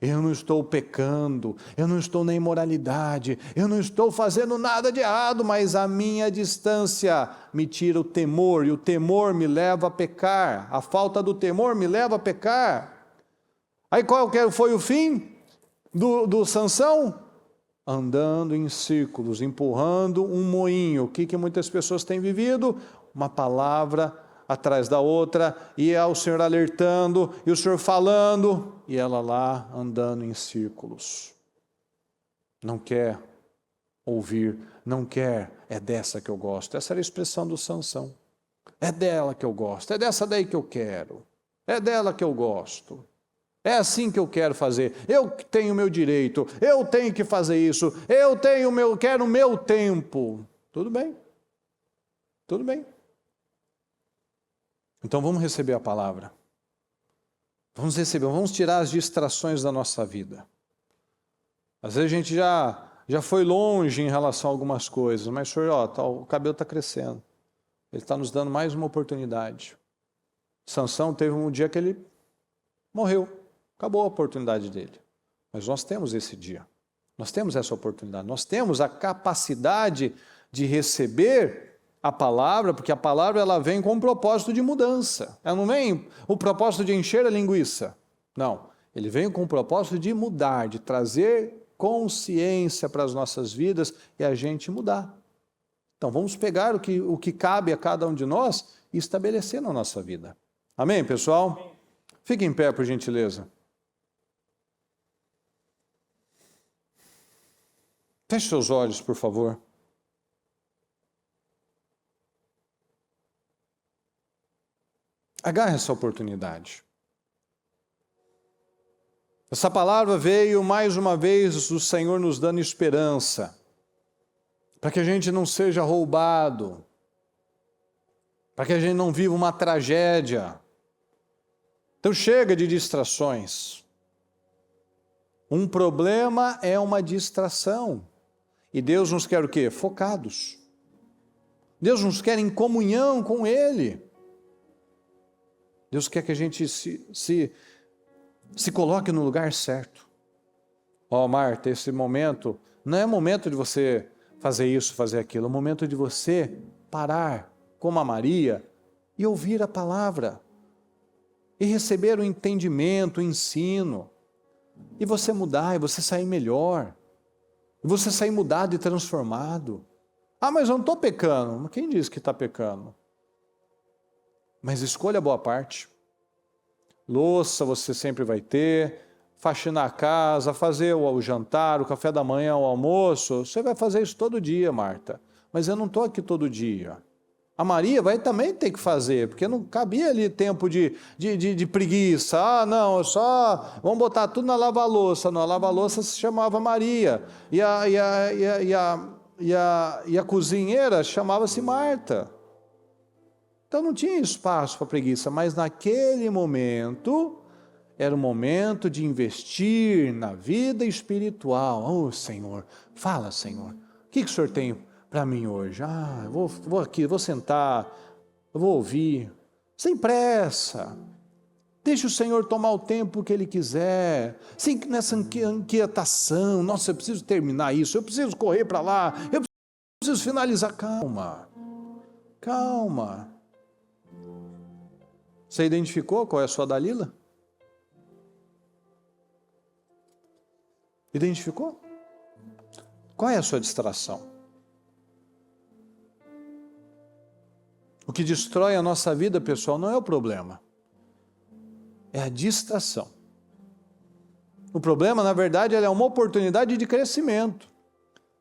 Eu não estou pecando, eu não estou na imoralidade, eu não estou fazendo nada de errado, mas a minha distância me tira o temor, e o temor me leva a pecar, a falta do temor me leva a pecar. Aí qual foi o fim do Sansão? Andando em círculos, empurrando um moinho. O que muitas pessoas têm vivido? Uma palavra atrás da outra, e é o Senhor alertando, e o Senhor falando, e ela lá andando em círculos. Não quer ouvir, não quer, é dessa que eu gosto. Essa era a expressão do Sansão. É dela que eu gosto, é dessa daí que eu quero, é dela que eu gosto. É assim que eu quero fazer, eu tenho o meu direito, eu tenho que fazer isso, quero o meu tempo. Tudo bem, tudo bem. Então vamos receber a palavra. Vamos tirar as distrações da nossa vida. Às vezes a gente já foi longe em relação a algumas coisas, mas Senhor, o cabelo está crescendo. Ele está nos dando mais uma oportunidade. Sansão teve um dia que ele morreu. Acabou a oportunidade dele. Mas nós temos esse dia. Nós temos essa oportunidade. Nós temos a capacidade de receber a palavra, porque a palavra ela vem com um propósito de mudança. Ela não vem o propósito de encher a linguiça. Não. Ele vem com o propósito de mudar, de trazer consciência para as nossas vidas e a gente mudar. Então vamos pegar o que cabe a cada um de nós e estabelecer na nossa vida. Amém, pessoal? Fique em pé, por gentileza. Feche seus olhos, por favor. Agarre essa oportunidade. Essa palavra veio mais uma vez do Senhor nos dando esperança, para que a gente não seja roubado, para que a gente não viva uma tragédia. Então chega de distrações. Um problema é uma distração. E Deus nos quer o quê? Focados. Deus nos quer em comunhão com Ele. Deus quer que a gente se coloque no lugar certo. Marta, esse momento não é momento de você fazer isso, fazer aquilo. É o momento de você parar, como a Maria, e ouvir a palavra. E receber o entendimento, o ensino. E você mudar, e você sair melhor. E você sair mudado e transformado. Mas eu não estou pecando. Mas quem disse que está pecando? Mas escolha a boa parte. Louça você sempre vai ter, faxinar a casa, fazer o jantar, o café da manhã, o almoço. Você vai fazer isso todo dia, Marta. Mas eu não estou aqui todo dia. A Maria vai também ter que fazer, porque não cabia ali tempo de preguiça. Não, vamos botar tudo na lava-louça. Na lava-louça se chamava Maria. E a cozinheira chamava-se Marta. Então não tinha espaço para preguiça, mas naquele momento, era o momento de investir na vida espiritual. Senhor, fala, Senhor, o que o Senhor tem para mim hoje? Eu vou aqui, vou sentar, eu vou ouvir, sem pressa. Deixa o Senhor tomar o tempo que Ele quiser, sem nessa inquietação. Nossa, eu preciso terminar isso, eu preciso correr para lá, eu preciso finalizar. Calma, calma. Você identificou qual é a sua Dalila? Identificou? Qual é a sua distração? O que destrói a nossa vida, pessoal, não é o problema. É a distração. O problema, na verdade, é uma oportunidade de crescimento.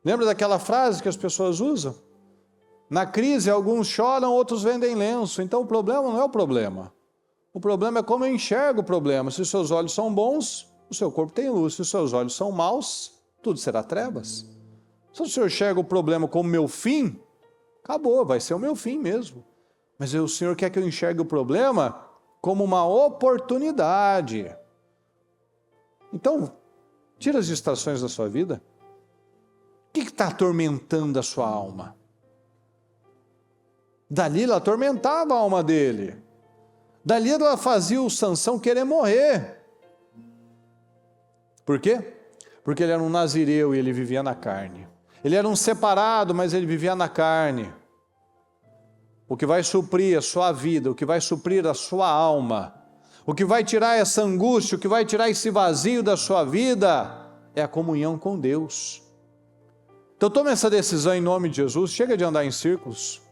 Lembra daquela frase que as pessoas usam? Na crise, alguns choram, outros vendem lenço. Então, o problema não é o problema. O problema é como eu enxergo o problema. Se os seus olhos são bons, o seu corpo tem luz. Se os seus olhos são maus, tudo será trevas. Se o Senhor enxerga o problema como meu fim, acabou, vai ser o meu fim mesmo. Mas o Senhor quer que eu enxergue o problema como uma oportunidade. Então, tira as distrações da sua vida. O que está atormentando a sua alma? Dalila atormentava a alma dele. Dalila fazia o Sansão querer morrer. Por quê? Porque ele era um nazireu e ele vivia na carne. Ele era um separado, mas ele vivia na carne. O que vai suprir a sua vida, o que vai suprir a sua alma, o que vai tirar essa angústia, o que vai tirar esse vazio da sua vida, é a comunhão com Deus. Então tome essa decisão em nome de Jesus. Chega de andar em círculos.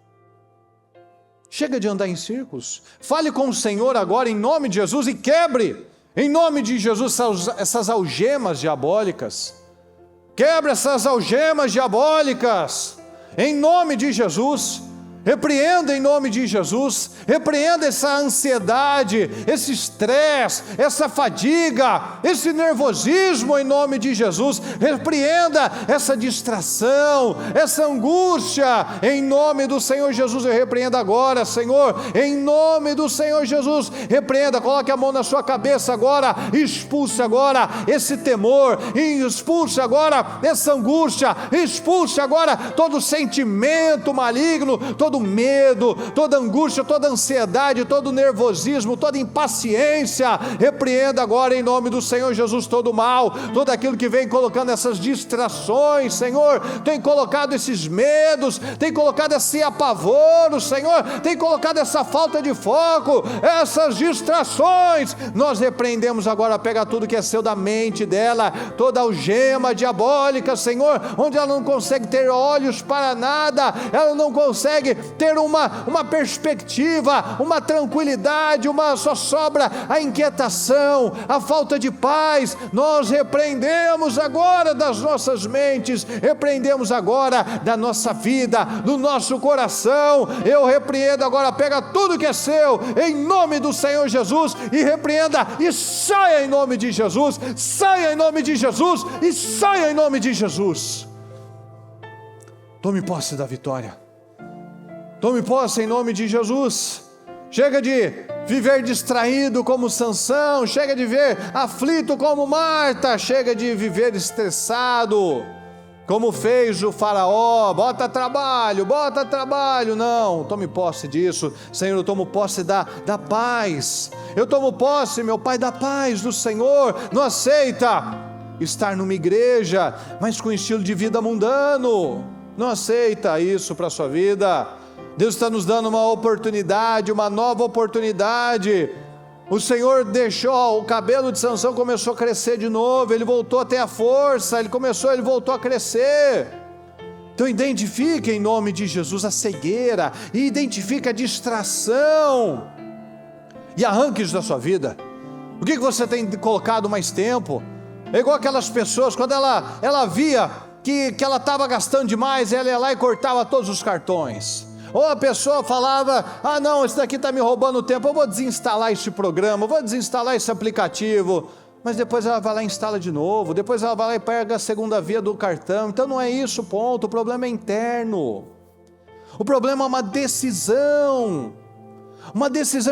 Chega de andar em círculos. Fale com o Senhor agora em nome de Jesus e quebre, em nome de Jesus, essas algemas diabólicas. Quebre essas algemas diabólicas, em nome de Jesus. Repreenda em nome de Jesus, repreenda essa ansiedade, esse estresse, essa fadiga, esse nervosismo em nome de Jesus. Repreenda essa distração, essa angústia em nome do Senhor Jesus. Eu repreendo agora, Senhor, em nome do Senhor Jesus. Repreenda, coloque a mão na sua cabeça agora, expulse agora esse temor, expulse agora essa angústia, expulse agora todo sentimento maligno, todo medo, toda angústia, toda ansiedade, todo nervosismo, toda impaciência. Repreenda agora em nome do Senhor Jesus todo mal, todo aquilo que vem colocando essas distrações, Senhor, tem colocado esses medos, tem colocado esse apavoro, Senhor, tem colocado essa falta de foco, essas distrações. Nós repreendemos agora, pega tudo que é seu da mente dela, toda algema diabólica, Senhor, onde ela não consegue ter olhos para nada, ela não consegue ter uma perspectiva, uma tranquilidade, só sobra a inquietação, a falta de paz. Nós repreendemos agora das nossas mentes, repreendemos agora da nossa vida, do nosso coração. Eu repreendo agora, pega tudo que é seu, em nome do Senhor Jesus, e repreenda, e saia em nome de Jesus, saia em nome de Jesus, e saia em nome de Jesus. Tome posse da vitória. Tome posse em nome de Jesus. Chega de viver distraído como Sansão, chega de viver aflito como Marta, chega de viver estressado, como fez o faraó, bota trabalho, não, tome posse disso. Senhor, eu tomo posse da paz, eu tomo posse, meu Pai, da paz do Senhor. Não aceita estar numa igreja, mas com estilo de vida mundano, não aceita isso para a sua vida. Deus está nos dando uma oportunidade, uma nova oportunidade. O Senhor deixou, o cabelo de Sansão começou a crescer de novo, ele voltou a ter a força, ele voltou a crescer. Então identifique em nome de Jesus a cegueira, e identifique a distração, e arranque isso da sua vida. O que você tem colocado mais tempo? É igual aquelas pessoas, quando ela via que ela estava gastando demais, ela ia lá e cortava todos os cartões. Ou a pessoa falava, não, esse daqui está me roubando tempo, eu vou desinstalar este programa, eu vou desinstalar esse aplicativo. Mas depois ela vai lá e instala de novo, depois ela vai lá e pega a segunda via do cartão. Então não é isso o ponto, o problema é interno. O problema é uma decisão.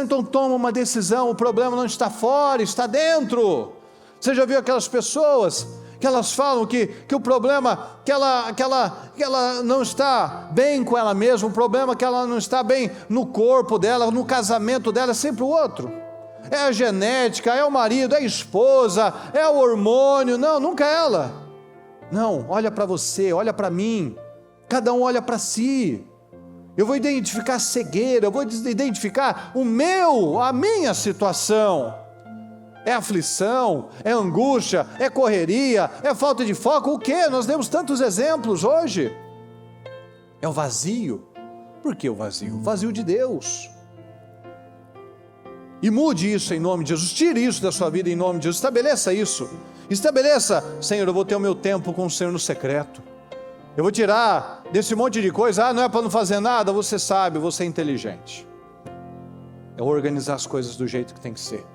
Então toma uma decisão. O problema não está fora, está dentro. Você já viu aquelas pessoas que elas falam que o problema, que ela não está bem com ela mesma, o problema é que ela não está bem no corpo dela, no casamento dela, é sempre o outro. É a genética, é o marido, é a esposa, é o hormônio. Não, nunca é ela. Não, olha para você, olha para mim, cada um olha para si. Eu vou identificar a cegueira, eu vou identificar a minha situação. É aflição, é angústia, é correria, é falta de foco. O quê? Nós demos tantos exemplos hoje. É o vazio. Por que o vazio? O vazio de Deus. E mude isso em nome de Jesus. Tire isso da sua vida em nome de Jesus. Estabeleça isso. Estabeleça, Senhor, eu vou ter o meu tempo com o Senhor no secreto. Eu vou tirar desse monte de coisa. Não é para não fazer nada. Você sabe, você é inteligente. É organizar as coisas do jeito que tem que ser.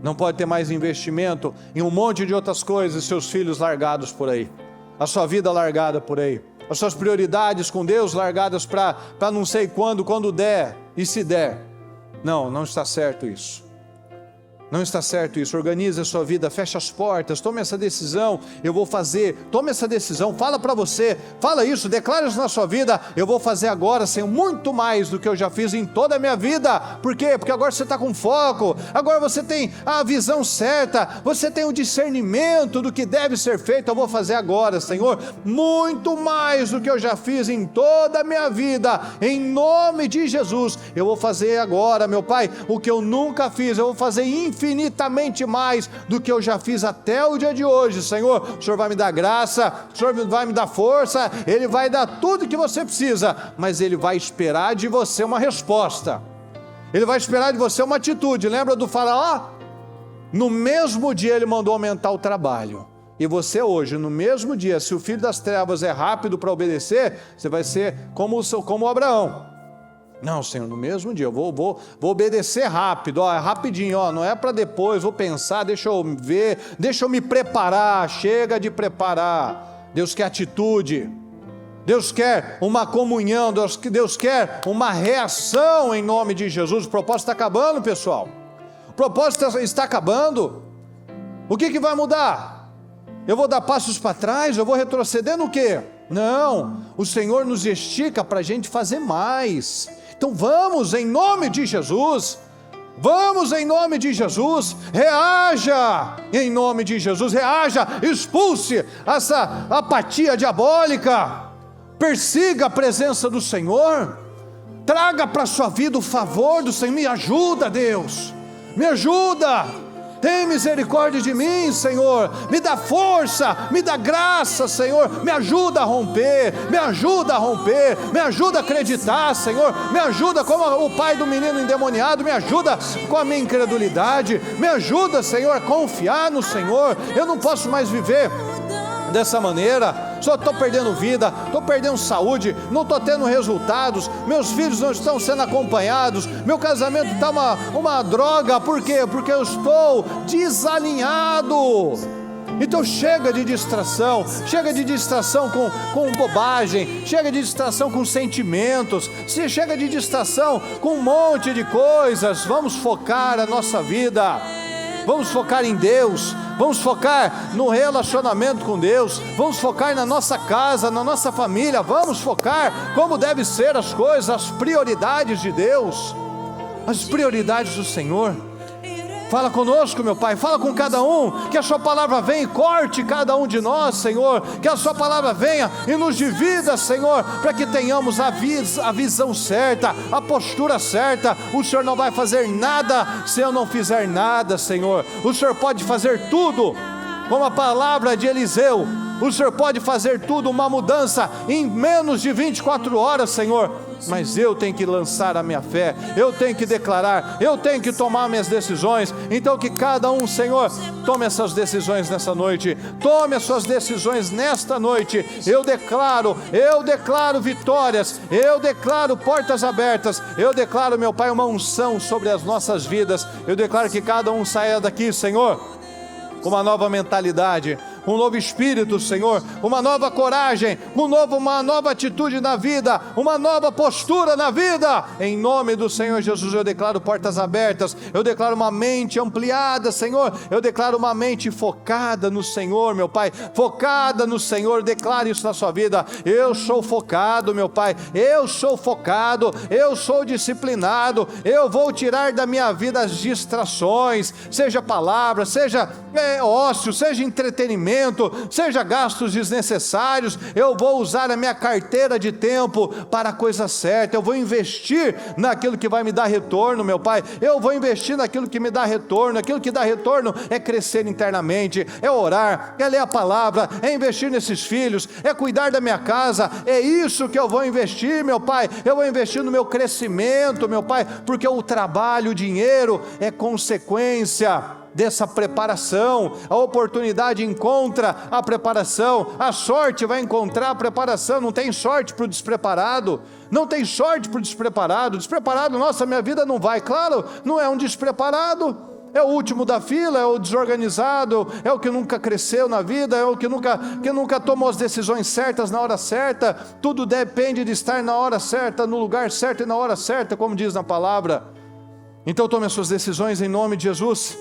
Não pode ter mais investimento em um monte de outras coisas, seus filhos largados por aí, a sua vida largada por aí, as suas prioridades com Deus largadas para não sei quando der, e se der. Não está certo isso. Não está certo isso. Organize a sua vida, feche as portas, tome essa decisão, eu vou fazer, tome essa decisão, fala para você, fala isso, declara isso na sua vida, eu vou fazer agora, Senhor, muito mais do que eu já fiz em toda a minha vida. Por quê? Porque agora você está com foco, agora você tem a visão certa, você tem o discernimento do que deve ser feito. Eu vou fazer agora, Senhor, muito mais do que eu já fiz em toda a minha vida, em nome de Jesus. Eu vou fazer agora, meu Pai, o que eu nunca fiz, eu vou fazer infinitamente mais do que eu já fiz até o dia de hoje, Senhor. O Senhor vai me dar graça, o Senhor vai me dar força, Ele vai dar tudo que você precisa, mas Ele vai esperar de você uma resposta, Ele vai esperar de você uma atitude. Lembra do faraó? No mesmo dia Ele mandou aumentar o trabalho, e você hoje, no mesmo dia, se o filho das trevas é rápido para obedecer, você vai ser como Abraão. Não, Senhor, no mesmo dia, eu vou obedecer rápido, rapidinho, não é para depois, vou pensar, deixa eu ver, deixa eu me preparar. Chega de preparar. Deus quer atitude, Deus quer uma comunhão, Deus quer uma reação em nome de Jesus. O propósito está acabando, pessoal, o propósito está acabando. O que vai mudar? Eu vou dar passos para trás? Eu vou retroceder no quê? Não, o Senhor nos estica para a gente fazer mais. Então vamos em nome de Jesus, vamos em nome de Jesus, reaja em nome de Jesus, reaja, expulse essa apatia diabólica, persiga a presença do Senhor, traga para a sua vida o favor do Senhor. Me ajuda, Deus, me ajuda, tem misericórdia de mim, Senhor, me dá força, me dá graça, Senhor, me ajuda a romper, me ajuda a romper, me ajuda a acreditar, Senhor, me ajuda como o pai do menino endemoniado, me ajuda com a minha incredulidade, me ajuda, Senhor, a confiar no Senhor. Eu não posso mais viver dessa maneira, só estou perdendo vida, estou perdendo saúde, não estou tendo resultados, meus filhos não estão sendo acompanhados, meu casamento está uma droga. Por quê? Porque eu estou desalinhado. Então chega de distração com bobagem, chega de distração com sentimentos, chega de distração com um monte de coisas. Vamos focar a nossa vida, vamos focar em Deus, vamos focar no relacionamento com Deus, vamos focar na nossa casa, na nossa família, vamos focar como deve ser as coisas, as prioridades de Deus, as prioridades do Senhor. Fala conosco, meu Pai, fala com cada um, que a sua palavra venha e corte cada um de nós, Senhor, que a sua palavra venha e nos divida, Senhor, para que tenhamos a visão certa, a postura certa. O Senhor não vai fazer nada se eu não fizer nada, Senhor. O Senhor pode fazer tudo, como a palavra de Eliseu, o Senhor pode fazer tudo, uma mudança em menos de 24 horas, Senhor, mas eu tenho que lançar a minha fé, eu tenho que declarar, eu tenho que tomar minhas decisões. Então que cada um, Senhor, tome essas decisões nessa noite, tome as suas decisões nesta noite. Eu declaro vitórias, eu declaro portas abertas, eu declaro, meu Pai, uma unção sobre as nossas vidas. Eu declaro que cada um saia daqui, Senhor, com uma nova mentalidade, um novo espírito, Senhor, uma nova coragem, uma nova atitude na vida, uma nova postura na vida. Em nome do Senhor Jesus, eu declaro portas abertas, eu declaro uma mente ampliada, Senhor, eu declaro uma mente focada no Senhor, meu Pai, focada no Senhor. Declare isso na sua vida. Eu sou focado, meu Pai, eu sou focado, eu sou disciplinado, eu vou tirar da minha vida as distrações, seja palavra, seja ócio, seja entretenimento, seja gastos desnecessários. Eu vou usar a minha carteira de tempo para a coisa certa, eu vou investir naquilo que vai me dar retorno, meu Pai, eu vou investir naquilo que me dá retorno. Aquilo que dá retorno é crescer internamente, é orar, é ler a palavra, é investir nesses filhos, é cuidar da minha casa. É isso que eu vou investir, meu Pai, eu vou investir no meu crescimento, meu Pai, porque o trabalho, o dinheiro é consequência dessa preparação. A oportunidade encontra a preparação, a sorte vai encontrar a preparação. Não tem sorte para o despreparado, não tem sorte para o despreparado. Despreparado, nossa, minha vida não vai. Claro, não é um despreparado, é o último da fila, é o desorganizado, é o que nunca cresceu na vida, é o que nunca tomou as decisões certas na hora certa. Tudo depende de estar na hora certa, no lugar certo e na hora certa, como diz na palavra. Então tome as suas decisões em nome de Jesus.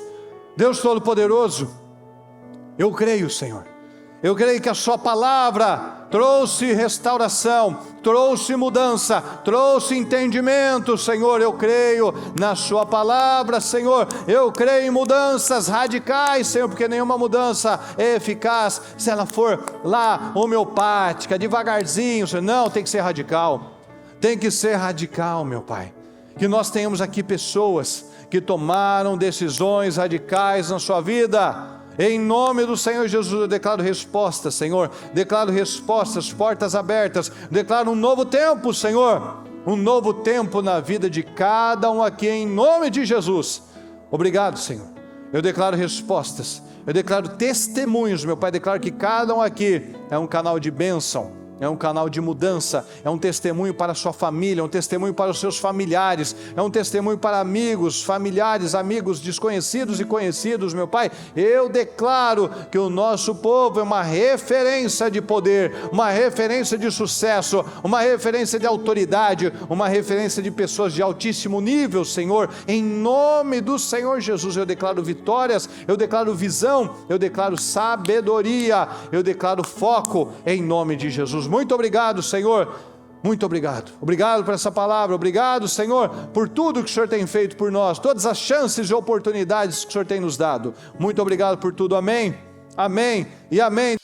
Deus Todo-Poderoso, eu creio, Senhor. Eu creio que a sua palavra trouxe restauração, trouxe mudança, trouxe entendimento, Senhor. Eu creio na sua palavra, Senhor. Eu creio em mudanças radicais, Senhor, porque nenhuma mudança é eficaz se ela for lá homeopática, devagarzinho, Senhor. Não, tem que ser radical. Tem que ser radical, meu Pai. Que nós tenhamos aqui pessoas que tomaram decisões radicais na sua vida. Em nome do Senhor Jesus, eu declaro respostas, Senhor. Declaro respostas, portas abertas. Declaro um novo tempo, Senhor. Um novo tempo na vida de cada um aqui, em nome de Jesus. Obrigado, Senhor. Eu declaro respostas. Eu declaro testemunhos, meu Pai. Declaro que cada um aqui é um canal de bênção. É um canal de mudança, é um testemunho para a sua família, é um testemunho para os seus familiares, é um testemunho para amigos, familiares, amigos desconhecidos e conhecidos, meu Pai. Eu declaro que o nosso povo é uma referência de poder, uma referência de sucesso, uma referência de autoridade, uma referência de pessoas de altíssimo nível, Senhor. Em nome do Senhor Jesus, eu declaro vitórias, eu declaro visão, eu declaro sabedoria, eu declaro foco, em nome de Jesus. Muito obrigado, Senhor, muito obrigado. Obrigado por essa palavra, obrigado, Senhor, por tudo que o Senhor tem feito por nós, todas as chances e oportunidades que o Senhor tem nos dado. Muito obrigado por tudo, amém, amém e amém.